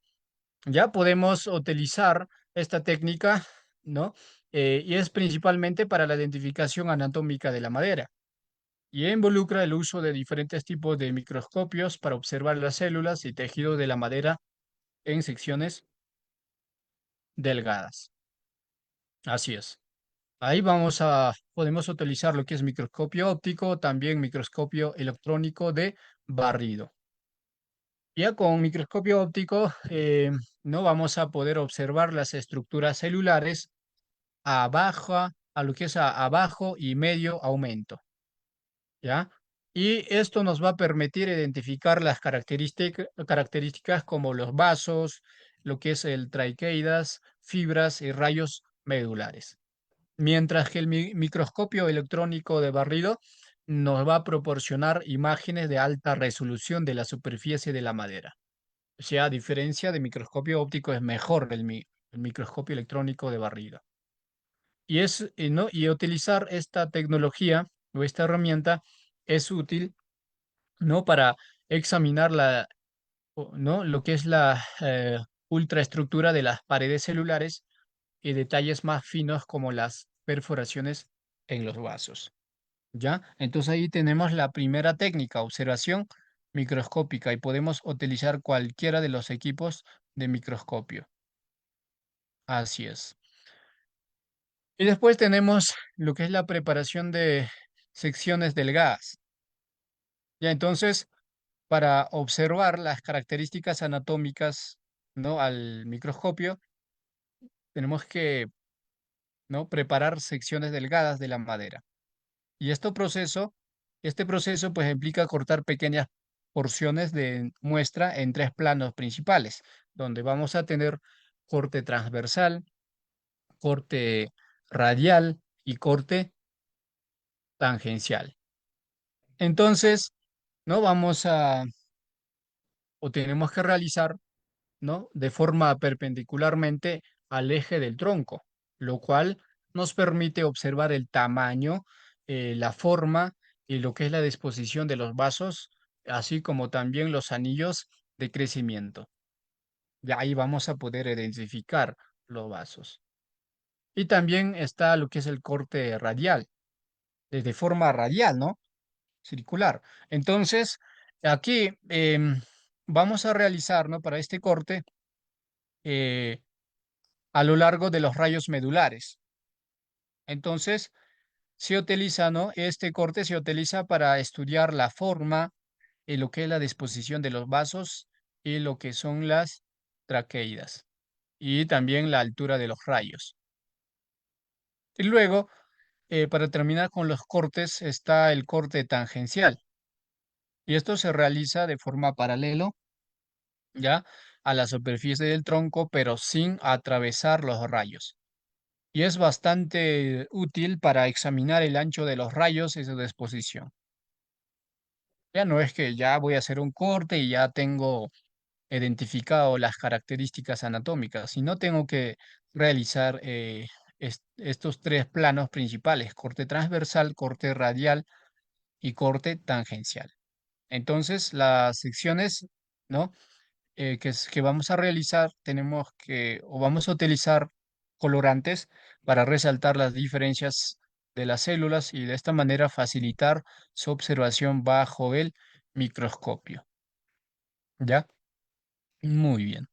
Ya podemos utilizar esta técnica, ¿no? Y es principalmente para la identificación anatómica de la madera y involucra el uso de diferentes tipos de microscopios para observar las células y tejidos de la madera en secciones delgadas. Así es. Ahí podemos utilizar lo que es microscopio óptico, también microscopio electrónico de barrido. Ya con microscopio óptico, no vamos a poder observar las estructuras celulares a lo que es a bajo y medio aumento. ¿Ya? Y esto nos va a permitir identificar las características como los vasos, lo que es el traqueidas, fibras y rayos medulares. Mientras que el microscopio electrónico de barrido nos va a proporcionar imágenes de alta resolución de la superficie de la madera. O sea, a diferencia de microscopio óptico, es mejor el microscopio electrónico de barrido. ¿No? Y utilizar esta tecnología o esta herramienta es útil, ¿no? Para examinar ¿no? Lo que es la ultraestructura de las paredes celulares y detalles más finos como las perforaciones en los vasos. ¿Ya? Entonces ahí tenemos la primera técnica, observación microscópica, y podemos utilizar cualquiera de los equipos de microscopio. Así es. Y después tenemos lo que es la preparación de secciones delgadas. Ya entonces, para observar las características anatómicas, ¿no? Al microscopio, tenemos que, ¿no? Preparar secciones delgadas de la madera. Y este proceso pues implica cortar pequeñas porciones de muestra en tres planos principales, donde vamos a tener corte transversal, corte radial y corte tangencial. Entonces, ¿no? O tenemos que realizar, ¿no? De forma perpendicularmente al eje del tronco, lo cual nos permite observar el tamaño, la forma y lo que es la disposición de los vasos, así como también los anillos de crecimiento. De ahí vamos a poder identificar los vasos. Y también está lo que es el corte radial, de forma radial, ¿no? Circular. Entonces, aquí vamos a realizar, ¿no? Para este corte, eh, a lo largo de los rayos medulares. Entonces, se utiliza, ¿no? Este corte se utiliza para estudiar la forma y lo que es la disposición de los vasos y lo que son las traqueidas y también la altura de los rayos. Y luego, para terminar con los cortes, está el corte tangencial. Y esto se realiza de forma paralela, ¿ya? A la superficie del tronco, pero sin atravesar los rayos. Y es bastante útil para examinar el ancho de los rayos y su disposición. Ya no es que ya voy a hacer un corte y ya tengo identificado las características anatómicas, sino tengo que realizar estos tres planos principales: corte transversal, corte radial y corte tangencial. Entonces, las secciones, ¿no? Que vamos a realizar, o vamos a utilizar colorantes para resaltar las diferencias de las células y de esta manera facilitar su observación bajo el microscopio. ¿Ya? Muy bien.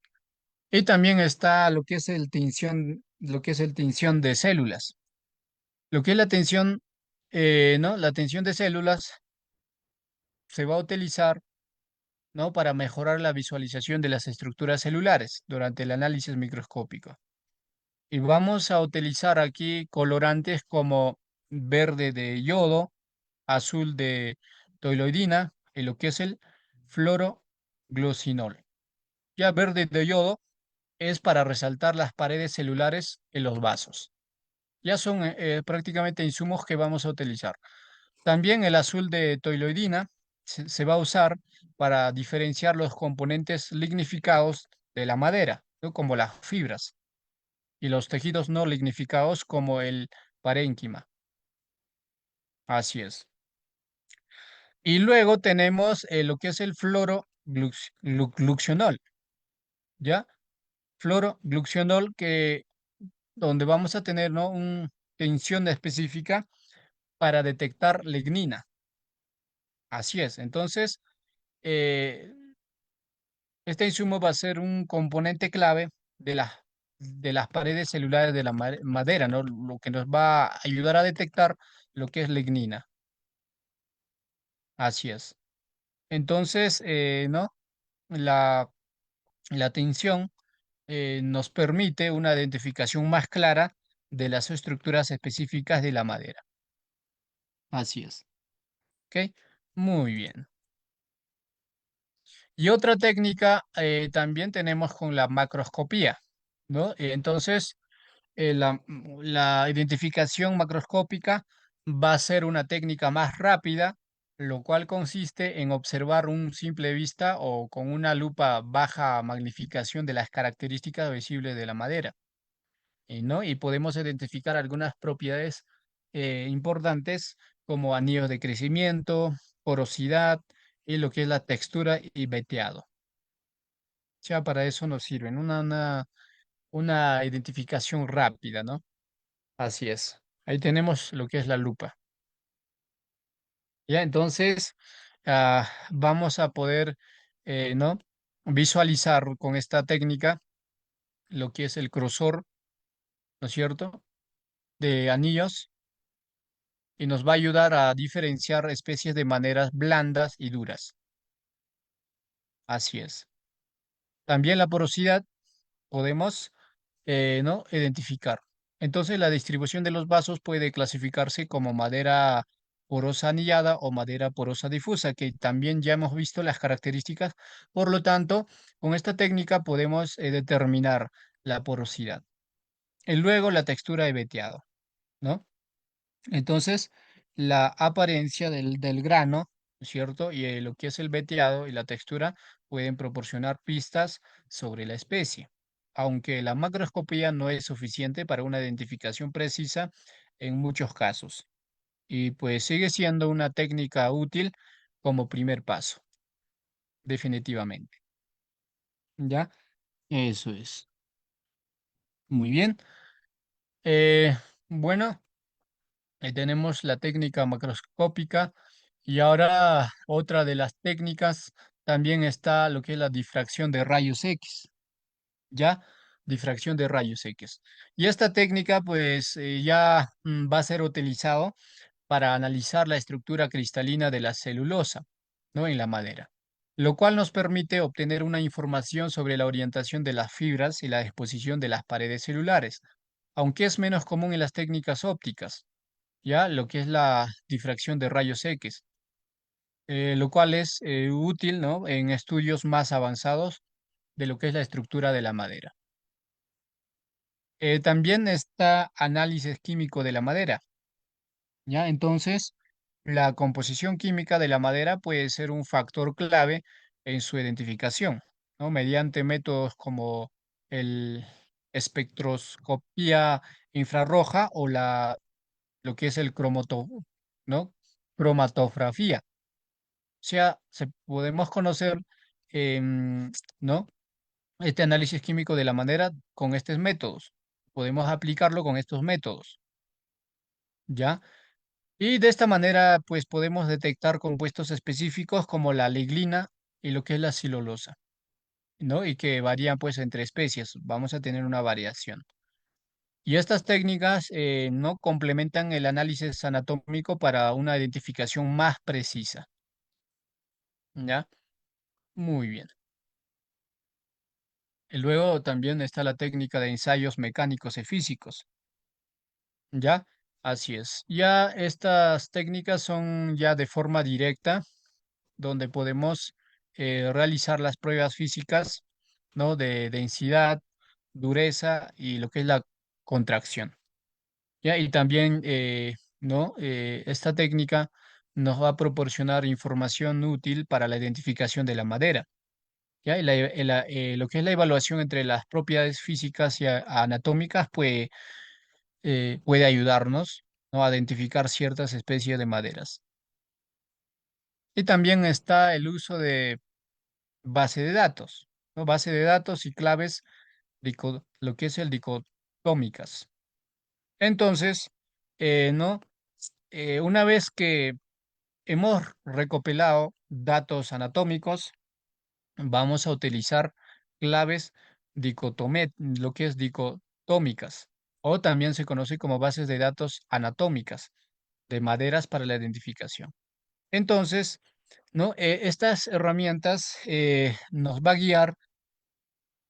Y también está lo que es el tinción de células. Lo que es la tinción, ¿no? La tinción de células se va a utilizar, ¿no? Para mejorar la visualización de las estructuras celulares durante el análisis microscópico. Y vamos a utilizar aquí colorantes como verde de yodo, azul de toluidina y lo que es el fluoroglucinol. Ya verde de yodo es para resaltar las paredes celulares en los vasos. Ya son prácticamente insumos que vamos a utilizar. También el azul de toiloidina se va a usar para diferenciar los componentes lignificados de la madera, ¿no? Como las fibras, y los tejidos no lignificados como el parénquima. Así es. Y luego tenemos lo que es el fluorogluconol, ¿ya? Fluorogluconol que donde vamos a tener, ¿no? Una tensión específica para detectar lignina. Así es. Entonces, eh, este insumo va a ser un componente clave de las paredes celulares de la madera, ¿no? Lo que nos va a ayudar a detectar lo que es lignina. Así es. Entonces, ¿no? La, la tensión nos permite una identificación más clara de las estructuras específicas de la madera. Así es. ¿Ok? Muy bien. Y otra técnica también tenemos con la macroscopía, ¿no? Entonces, la identificación macroscópica va a ser una técnica más rápida, lo cual consiste en observar un simple vista o con una lupa baja magnificación de las características visibles de la madera, ¿no? Y podemos identificar algunas propiedades importantes como anillos de crecimiento, porosidad y lo que es la textura y veteado. Ya para eso nos sirven una identificación rápida, ¿no? Así es. Ahí tenemos lo que es la lupa. Ya, entonces vamos a poder, ¿no? Visualizar con esta técnica lo que es el grosor, ¿no es cierto? De anillos y nos va a ayudar a diferenciar especies de maneras blandas y duras. Así es. También la porosidad podemos, ¿no? Identificar. Entonces, la distribución de los vasos puede clasificarse como madera porosa anillada o madera porosa difusa, que también ya hemos visto las características. Por lo tanto, con esta técnica podemos determinar la porosidad. Y luego la textura de veteado, ¿no? Entonces, la apariencia del grano, ¿cierto? Y lo que es el veteado y la textura pueden proporcionar pistas sobre la especie, aunque la macroscopía no es suficiente para una identificación precisa en muchos casos. Y pues sigue siendo una técnica útil como primer paso, definitivamente. ¿Ya? Eso es. Muy bien. Eh, bueno. Ahí tenemos la técnica macroscópica y ahora otra de las técnicas también está lo que es la difracción de rayos X, ¿ya? Difracción de rayos X. Y esta técnica pues ya va a ser utilizado para analizar la estructura cristalina de la celulosa, ¿no? En la madera, lo cual nos permite obtener una información sobre la orientación de las fibras y la disposición de las paredes celulares, aunque es menos común en las técnicas ópticas ya lo que es la difracción de rayos X, lo cual es útil, ¿no? En estudios más avanzados de lo que es la estructura de la madera. También está análisis químico de la madera, ¿ya? Entonces, la composición química de la madera puede ser un factor clave en su identificación, ¿no? Mediante métodos como el espectroscopía infrarroja o lo que es el ¿no? Cromatografía. O sea, podemos conocer, em, ¿no? Este análisis químico de la manera con estos métodos. Podemos aplicarlo con estos métodos, ¿ya? Y de esta manera, pues podemos detectar compuestos específicos como la liglina y lo que es la silolosa, ¿no? Y que varían pues entre especies. Vamos a tener una variación. Y estas técnicas no complementan el análisis anatómico para una identificación más precisa, ¿ya? Muy bien. Y luego también está la técnica de ensayos mecánicos y físicos, ¿ya? Así es. Ya estas técnicas son ya de forma directa, donde podemos realizar las pruebas físicas, ¿no? De densidad, dureza y lo que es la contracción, ¿ya? Y también, ¿no? Esta técnica nos va a proporcionar información útil para la identificación de la madera, ¿ya? Lo que es la evaluación entre las propiedades físicas y anatómicas, pues, puede ayudarnos, ¿no? A identificar ciertas especies de maderas. Y también está el uso de base de datos, ¿no? Base de datos y claves, lo que es el dicotómicas. Entonces, ¿no? Una vez que hemos recopilado datos anatómicos, vamos a utilizar claves lo que es dicotómicas, o también se conoce como bases de datos anatómicas de maderas para la identificación. Entonces, ¿no? Estas herramientas nos va a guiar,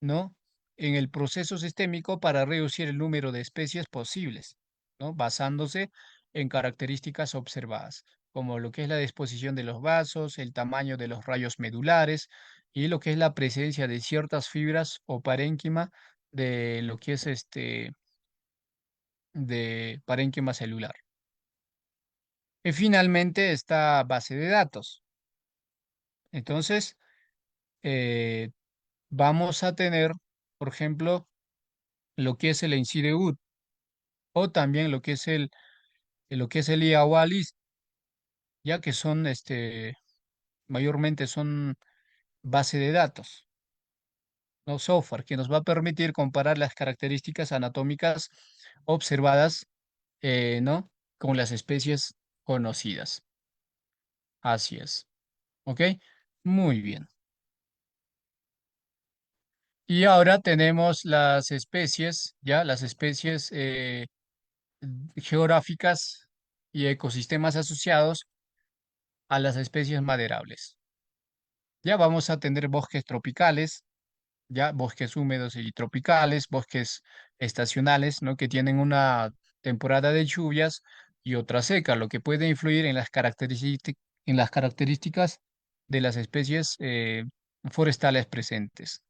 ¿no? En el proceso sistémico para reducir el número de especies posibles, ¿no? Basándose en características observadas, como lo que es la disposición de los vasos, el tamaño de los rayos medulares y lo que es la presencia de ciertas fibras o parénquima de lo que es de parénquima celular. Y finalmente esta base de datos. Entonces, eh, vamos a tener, por ejemplo, lo que es el ENCIDE-UD o también lo que es el IAWALIS, ya que son, mayormente son base de datos, no software, que nos va a permitir comparar las características anatómicas observadas, ¿no? Con las especies conocidas. Así es. ¿Ok? Muy bien. Y ahora tenemos las especies, ya, las especies geográficas y ecosistemas asociados a las especies maderables. Ya vamos a tener bosques tropicales, ya bosques húmedos y tropicales, bosques estacionales, ¿no? Que tienen una temporada de lluvias y otra seca, lo que puede influir en en las características de las especies forestales presentes.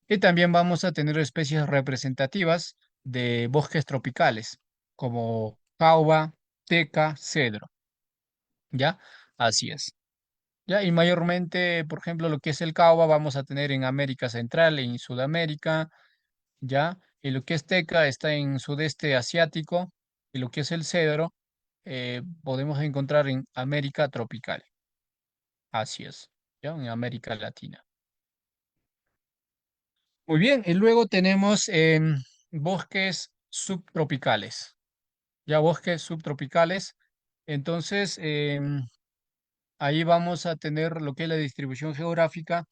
Y también vamos a tener especies representativas de bosques tropicales, como caoba, teca, cedro, ¿ya? Así es. Ya, y mayormente, por ejemplo, lo que es el caoba vamos a tener en América Central, en Sudamérica, ya, y lo que es teca está en sudeste asiático, y lo que es el cedro podemos encontrar en América tropical, así es, ya, en América Latina. Muy bien, y luego tenemos bosques subtropicales, ya bosques subtropicales, entonces ahí vamos a tener lo que es la distribución geográfica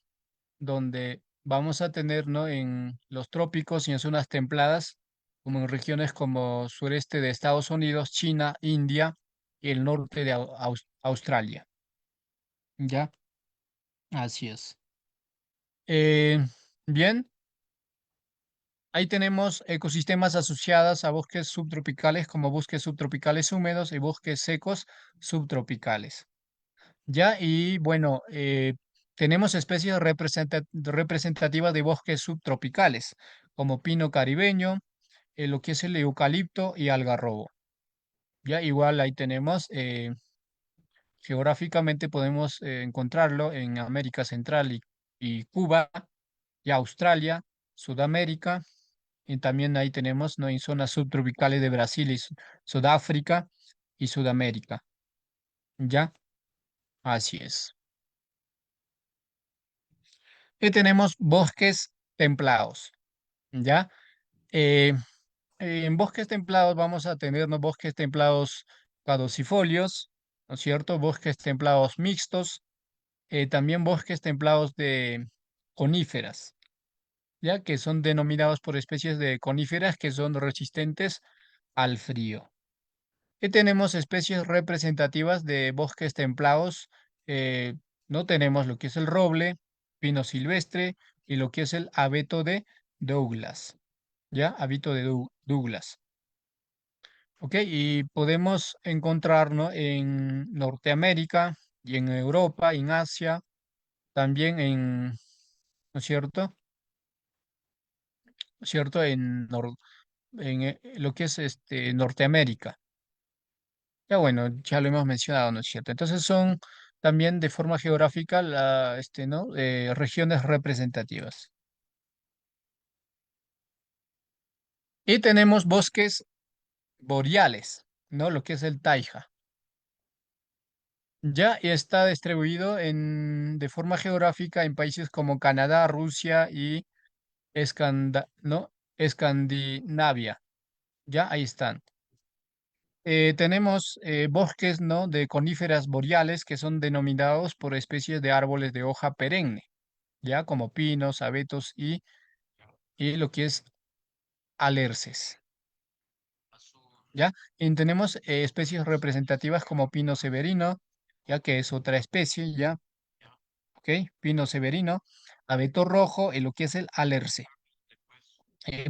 donde vamos a tener, ¿no? En los trópicos y en zonas templadas, como en regiones como sureste de Estados Unidos, China, India y el norte de Australia. ¿Ya? Así es. Eh, bien, ahí tenemos ecosistemas asociados a bosques subtropicales como bosques subtropicales húmedos y bosques secos subtropicales. ¿Ya? Y bueno, tenemos especies representativas de bosques subtropicales, como pino caribeño, lo que es el eucalipto y algarrobo. ¿Ya? Igual ahí tenemos, geográficamente podemos encontrarlo en América Central y Cuba, y Australia, Sudamérica, y también ahí tenemos, ¿no? En zonas subtropicales de Brasil y Sudáfrica y Sudamérica. ¿Ya? Así es. Y tenemos bosques templados, ¿ya? Eh, en bosques templados vamos a tener, ¿no? Bosques templados caducifolios, ¿no es cierto? Bosques templados mixtos, también bosques templados de coníferas, ¿ya? Que son denominados por especies de coníferas que son resistentes al frío. Y tenemos especies representativas de bosques templados. eh, no tenemos lo que es el roble, pino silvestre y lo que es el abeto de Douglas. ¿Ya? Abeto de Douglas. ¿Ok? Y podemos encontrarnos en Norteamérica y en Europa, en Asia, también en, ¿no es cierto? ¿No es cierto? en lo que es Norteamérica. Ya bueno, ya lo hemos mencionado, ¿no es cierto? Entonces son también de forma geográfica ¿no? Regiones representativas. Y tenemos bosques boreales, ¿no? Lo que es el taiga. Ya y está distribuido de forma geográfica en países como Canadá, Rusia y ¿no? Escandinavia. Ya ahí están. Tenemos bosques, ¿no? De coníferas boreales que son denominados por especies de árboles de hoja perenne, ya como pinos, abetos y lo que es alerces. ¿Ya? Y tenemos especies representativas como pino severino, ya que es otra especie, ¿ya? ¿Ok? Pino severino, abeto rojo y lo que es el alerce.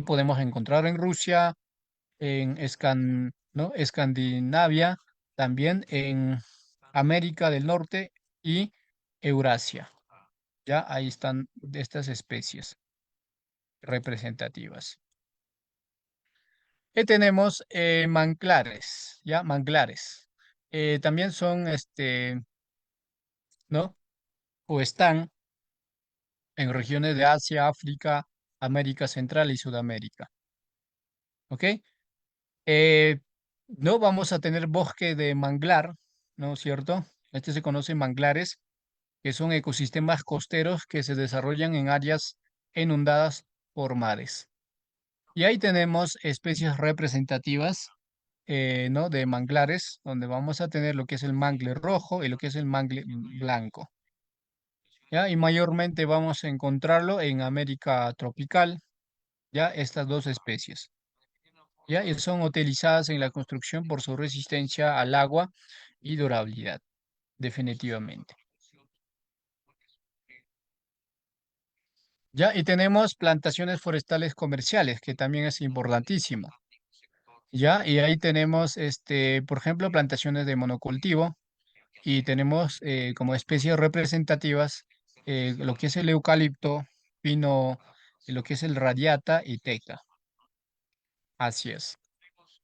Podemos encontrar en Rusia, en ¿no? Escandinavia, también en América del Norte y Eurasia. Ya ahí están estas especies representativas. Y tenemos manglares, ¿ya? Manglares. También son, ¿no? O están en regiones de Asia, África, América Central y Sudamérica. ¿Ok? Eh, no vamos a tener bosque de manglar, ¿no es cierto? Este se conoce manglares, que son ecosistemas costeros que se desarrollan en áreas inundadas por mares. Y ahí tenemos especies representativas, ¿no? De manglares, donde vamos a tener lo que es el mangle rojo y lo que es el mangle blanco. ¿Ya? Y mayormente vamos a encontrarlo en América tropical, ya estas dos especies. ¿Ya? Y son utilizadas en la construcción por su resistencia al agua y durabilidad, definitivamente. ¿Ya? Y tenemos plantaciones forestales comerciales, que también es importantísimo. ¿Ya? Y ahí tenemos, por ejemplo, plantaciones de monocultivo y tenemos como especies representativas lo que es el eucalipto, pino, lo que es el radiata y teca. Así es.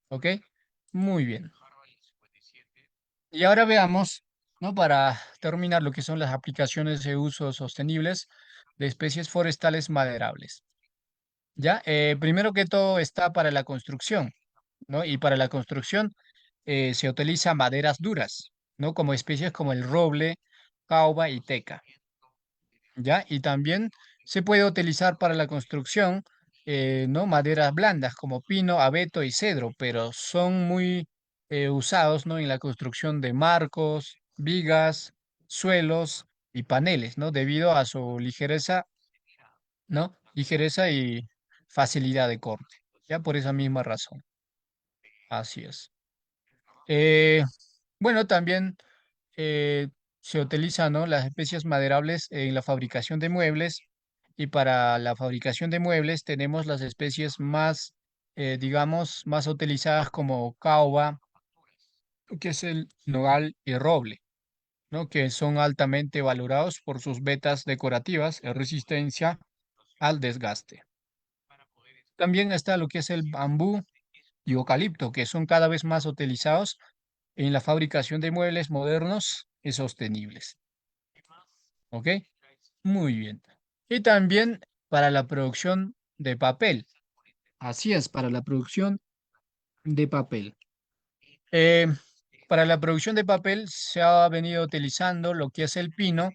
¿Ok? Muy bien. Y ahora veamos, ¿no? Para terminar lo que son las aplicaciones de uso sostenibles de especies forestales maderables. Ya, primero que todo está para la construcción, ¿no? Y para la construcción se utiliza maderas duras, ¿no? Como especies como el roble, caoba y teca. ¿Ya? Y también se puede utilizar para la construcción, ¿no? Maderas blandas como pino, abeto y cedro, pero son muy usados, ¿no? En la construcción de marcos, vigas, suelos y paneles, ¿no? Debido a su ligereza, ¿no? Ligereza y facilidad de corte, ¿ya? Por esa misma razón. Así es. Eh, bueno, también eh, se utilizan, ¿no? Las especies maderables en la fabricación de muebles y para la fabricación de muebles tenemos las especies más, digamos, más utilizadas como caoba, que es el nogal y roble, ¿no? Que son altamente valorados por sus vetas decorativas y resistencia al desgaste. También está lo que es el bambú y eucalipto, que son cada vez más utilizados en la fabricación de muebles modernos y sostenibles. ¿Ok? Muy bien. Y también para la producción de papel. Así es, para la producción de papel. Eh, para la producción de papel se ha venido utilizando lo que es el pino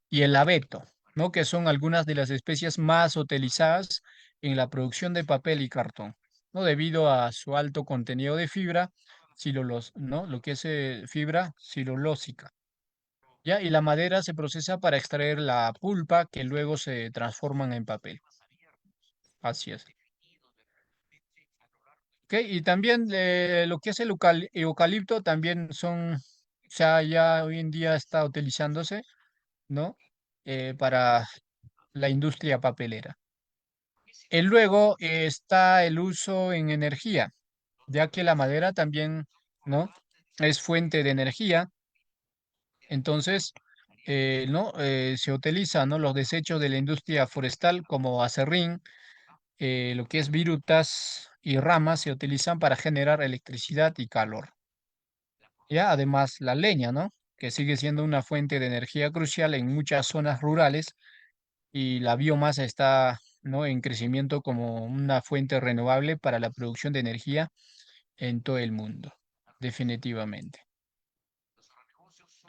y el abeto, ¿no? Que son algunas de las especies más utilizadas en la producción de papel y cartón, ¿no? Debido a su alto contenido de fibra, ¿no? Lo que es fibra silolósica. ¿Ya? Y la madera se procesa para extraer la pulpa que luego se transforman en papel. Así es. ¿Ok? Y también lo que es el eucalipto también o sea, ya hoy en día está utilizándose, ¿no? Para la industria papelera. Y luego está el uso en energía, ya que la madera también, ¿no? Es fuente de energía. Entonces, ¿no? Se utilizan, ¿no? Los desechos de la industria forestal como acerrín, lo que es virutas y ramas se utilizan para generar electricidad y calor. Ya, además, la leña, ¿no? Que sigue siendo una fuente de energía crucial en muchas zonas rurales y la biomasa está, ¿no?, en crecimiento como una fuente renovable para la producción de energía en todo el mundo, definitivamente.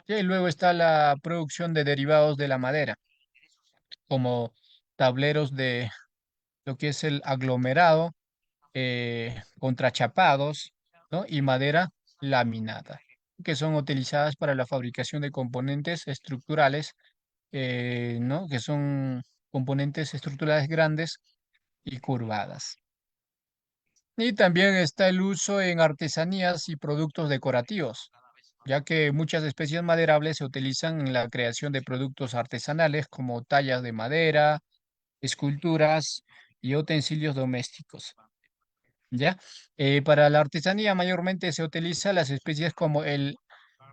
Y luego está la producción de derivados de la madera, como tableros de lo que es el aglomerado, contrachapados, ¿no? Y madera laminada, que son utilizadas para la fabricación de componentes estructurales, ¿no? Que son componentes estructurales grandes y curvadas. Y también está el uso en artesanías y productos decorativos, ya que muchas especies maderables se utilizan en la creación de productos artesanales como tallas de madera, esculturas y utensilios domésticos. ¿Ya? Para la artesanía mayormente se utiliza las especies como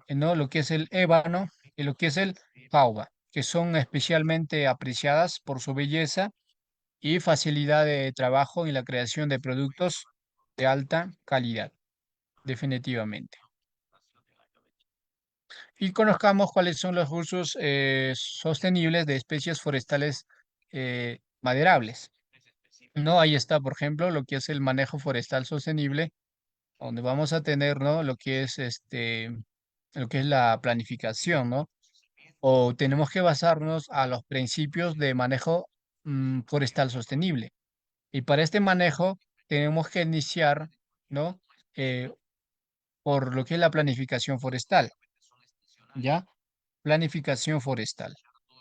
¿no?, lo que es el ébano y lo que es el jauba, que son especialmente apreciadas por su belleza y facilidad de trabajo en la creación de productos de alta calidad, definitivamente. Y conozcamos cuáles son los usos sostenibles de especies forestales maderables. No, ahí está, por ejemplo, lo que es el manejo forestal sostenible, donde vamos a tener, ¿no?, lo que es lo que es la planificación, ¿no? O tenemos que basarnos a los principios de manejo forestal sostenible. Y para este manejo tenemos que iniciar, ¿no? Eh, por lo que es la planificación forestal, ¿ya? Planificación forestal.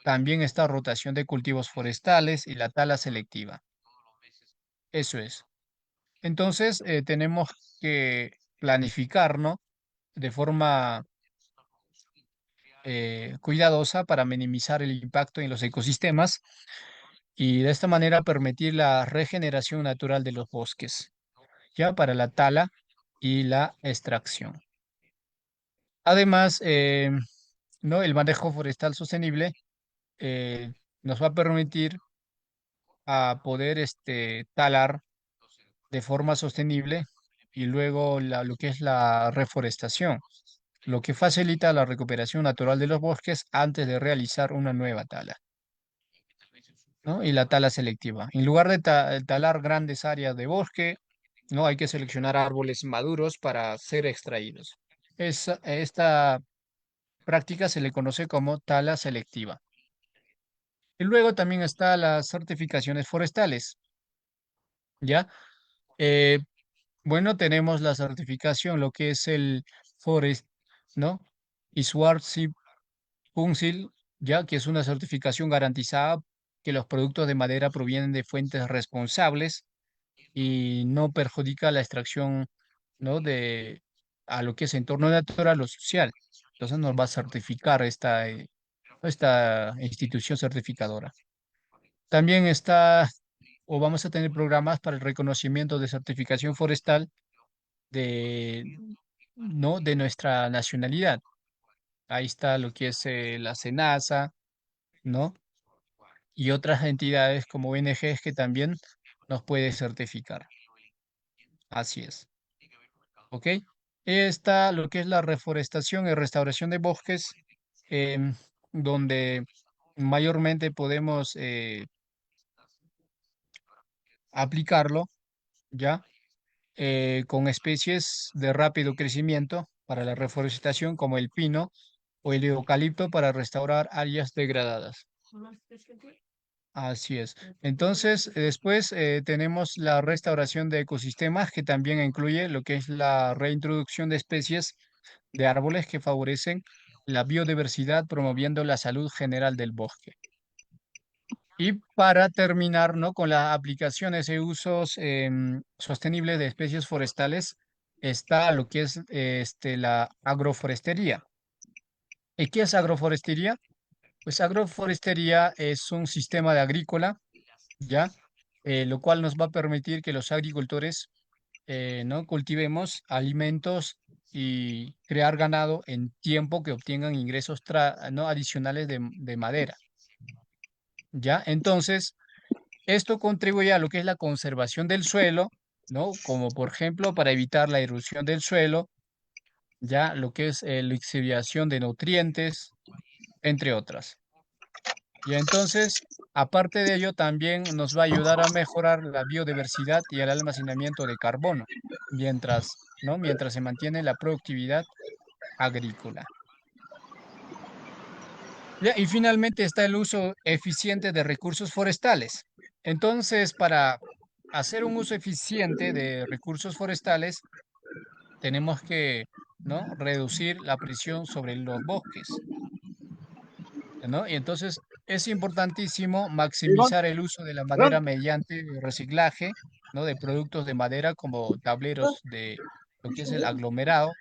También está rotación de cultivos forestales y la tala selectiva. Eso es. Entonces, tenemos que planificar, ¿no?, de forma cuidadosa para minimizar el impacto en los ecosistemas y de esta manera permitir la regeneración natural de los bosques, ya para la tala y la extracción. Además, ¿no?, el manejo forestal sostenible eh, nos va a permitir a poder talar de forma sostenible y luego lo que es la reforestación, lo que facilita la recuperación natural de los bosques antes de realizar una nueva tala, ¿no? Y la tala selectiva. En lugar de talar grandes áreas de bosque, ¿no?, hay que seleccionar árboles maduros para ser extraídos. Esta práctica se le conoce como tala selectiva. Y luego también está las certificaciones forestales, ¿ya? Eh, bueno, tenemos la certificación, lo que es el Forest, ¿no? Y Schwarzschild Council, ya que es una certificación garantizada que los productos de madera provienen de fuentes responsables y no perjudica la extracción, ¿no?, de a lo que es entorno natural o social. Entonces nos va a certificar esta institución certificadora. También está, o vamos a tener programas para el reconocimiento de certificación forestal de, ¿no?, de nuestra nacionalidad. Ahí está lo que es la SENASA, ¿no? Y otras entidades como ONGs que también nos puede certificar. Así es. ¿Ok? Está lo que es la reforestación y restauración de bosques, em, donde mayormente podemos aplicarlo, ¿ya? Con especies de rápido crecimiento para la reforestación como el pino o el eucalipto para restaurar áreas degradadas. Así es. Entonces, después tenemos la restauración de ecosistemas que también incluye lo que es la reintroducción de especies de árboles que favorecen la biodiversidad, promoviendo la salud general del bosque. Y para terminar, ¿no?, con las aplicaciones y usos sostenibles de especies forestales, está lo que es la agroforestería. ¿Y qué es agroforestería? Pues agroforestería es un sistema de agrícola, ¿ya? Lo cual nos va a permitir que los agricultores, ¿no?, cultivemos alimentos y crear ganado en tiempo que obtengan ingresos ¿no?, adicionales de madera, ¿ya? Entonces, esto contribuye a lo que es la conservación del suelo ¿no? Como por ejemplo para evitar la erosión del suelo, ya lo que es la lixiviación de nutrientes, entre otras. Y entonces, aparte de ello, también nos va a ayudar a mejorar la biodiversidad y el almacenamiento de carbono, mientras, ¿no? Mientras se mantiene la productividad agrícola. Ya, y finalmente está el uso eficiente de recursos forestales. Entonces, para hacer un uso eficiente de recursos forestales, tenemos que, ¿no? Reducir la presión sobre los bosques, ¿no? Y entonces es importantísimo maximizar el uso de la madera mediante reciclaje, ¿no? De productos de madera como tableros de lo que es el aglomerado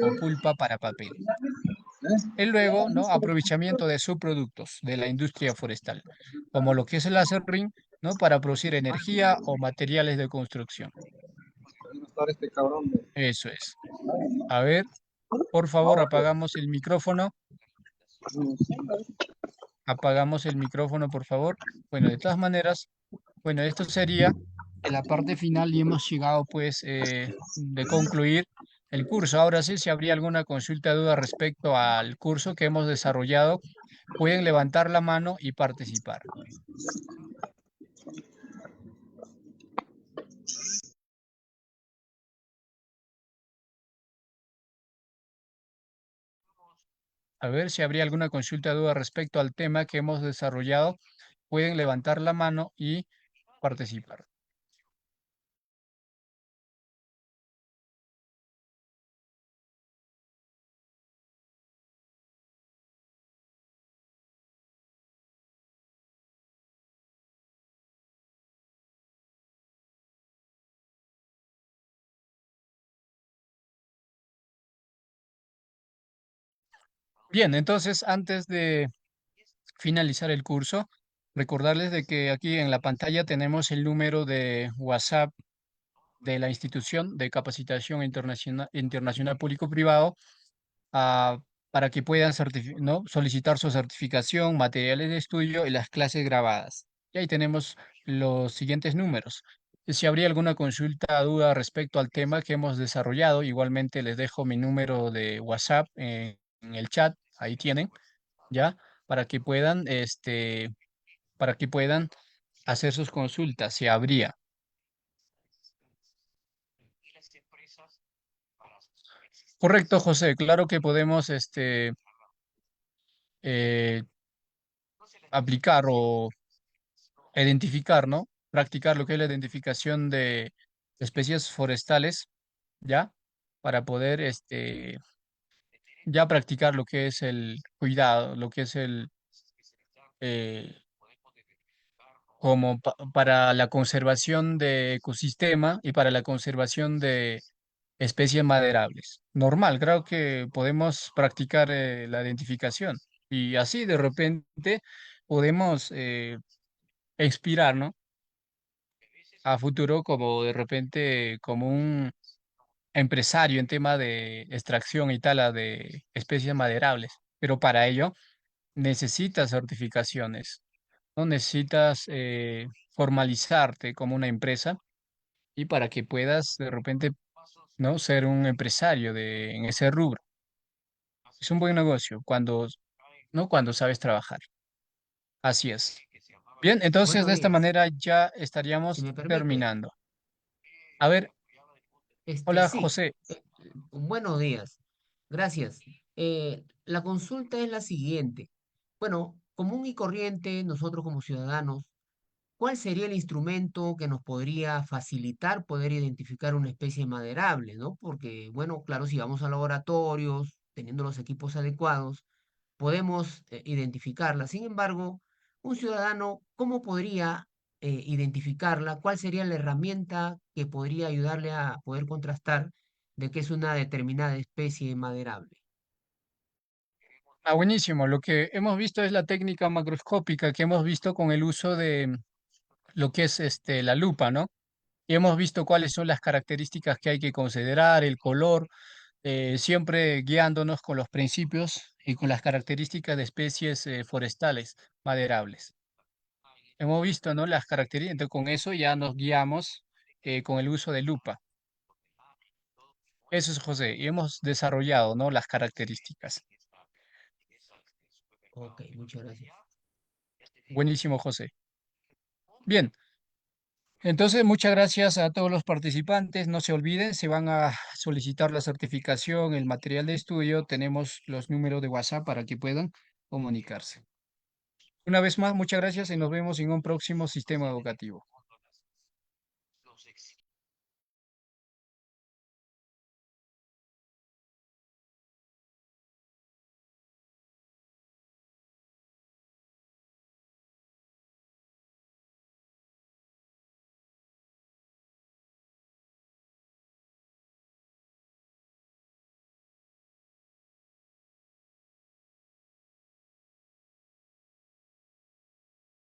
o pulpa para papel. Y luego, ¿no? Aprovechamiento de subproductos de la industria forestal, como lo que es el acerrín, ¿no? Para producir energía o materiales de construcción. Eso es. A ver, por favor, apagamos el micrófono. Apagamos el micrófono, por favor. Bueno, de todas maneras, bueno, esto sería en la parte final y hemos llegado pues de concluir el curso. Ahora sí, si habría alguna consulta, duda respecto al curso que hemos desarrollado, pueden levantar la mano y participar. A ver si habría alguna consulta, duda respecto al tema que hemos desarrollado, pueden levantar la mano y participar. Bien, entonces antes de finalizar el curso, recordarles de que aquí en la pantalla tenemos el número de WhatsApp de la institución de capacitación internacional público-privado, ah, para que puedan ¿no? solicitar su certificación, materiales de estudio y las clases grabadas. Y ahí tenemos los siguientes números. Si habría alguna consulta, duda respecto al tema que hemos desarrollado, igualmente les dejo mi número de WhatsApp en el chat, ahí tienen, ¿ya? Para que puedan, para que puedan hacer sus consultas, si habría. Correcto, José. Claro que podemos eh, aplicar o identificar, ¿no? Practicar lo que es la identificación de especies forestales, ¿ya? Para poder ya practicar lo que es el cuidado, lo que es eh, como para la conservación de ecosistema y para la conservación de especies maderables. Normal, creo que podemos practicar la identificación y así de repente podemos expirar, ¿no? A futuro como de repente como un empresario en tema de extracción y tala de especies maderables. Pero para ello necesitas certificaciones, ¿no? Necesitas formalizarte como una empresa y para que puedas de repente, ¿no? Ser un empresario en ese rubro. Es un buen negocio cuando, ¿no? Cuando sabes trabajar. Así es. Bien, entonces Buenos de esta días. manera ya Si estaríamos me permite, terminando. A ver, hola sí, José. buenos días. Gracias. La consulta es la siguiente. Bueno, común y corriente, nosotros como ciudadanos, ¿cuál sería el instrumento que nos podría facilitar poder identificar una especie maderable, ¿no? Porque, bueno, claro, si vamos a laboratorios, teniendo los equipos adecuados, podemos identificarla. Sin embargo, un ciudadano, ¿cómo podría identificarla? ¿Cuál sería la herramienta que podría ayudarle a poder contrastar de que es una determinada especie maderable? Ah, buenísimo. Lo que hemos visto es la técnica macroscópica que hemos visto con el uso de lo que es la lupa, ¿no? Y hemos visto cuáles son las características que hay que considerar, el color, siempre guiándonos con los principios y con las características de especies forestales maderables. Hemos visto, ¿no? Las características, con eso ya nos guiamos con el uso de lupa. Eso es, José, y hemos desarrollado, ¿no? Las características. Ok, muchas gracias. Buenísimo, José. Bien, entonces muchas gracias a todos los participantes. No se olviden, se van a solicitar la certificación, el material de estudio. Tenemos los números de WhatsApp para que puedan comunicarse. Una vez más, muchas gracias y nos vemos en un próximo sistema educativo.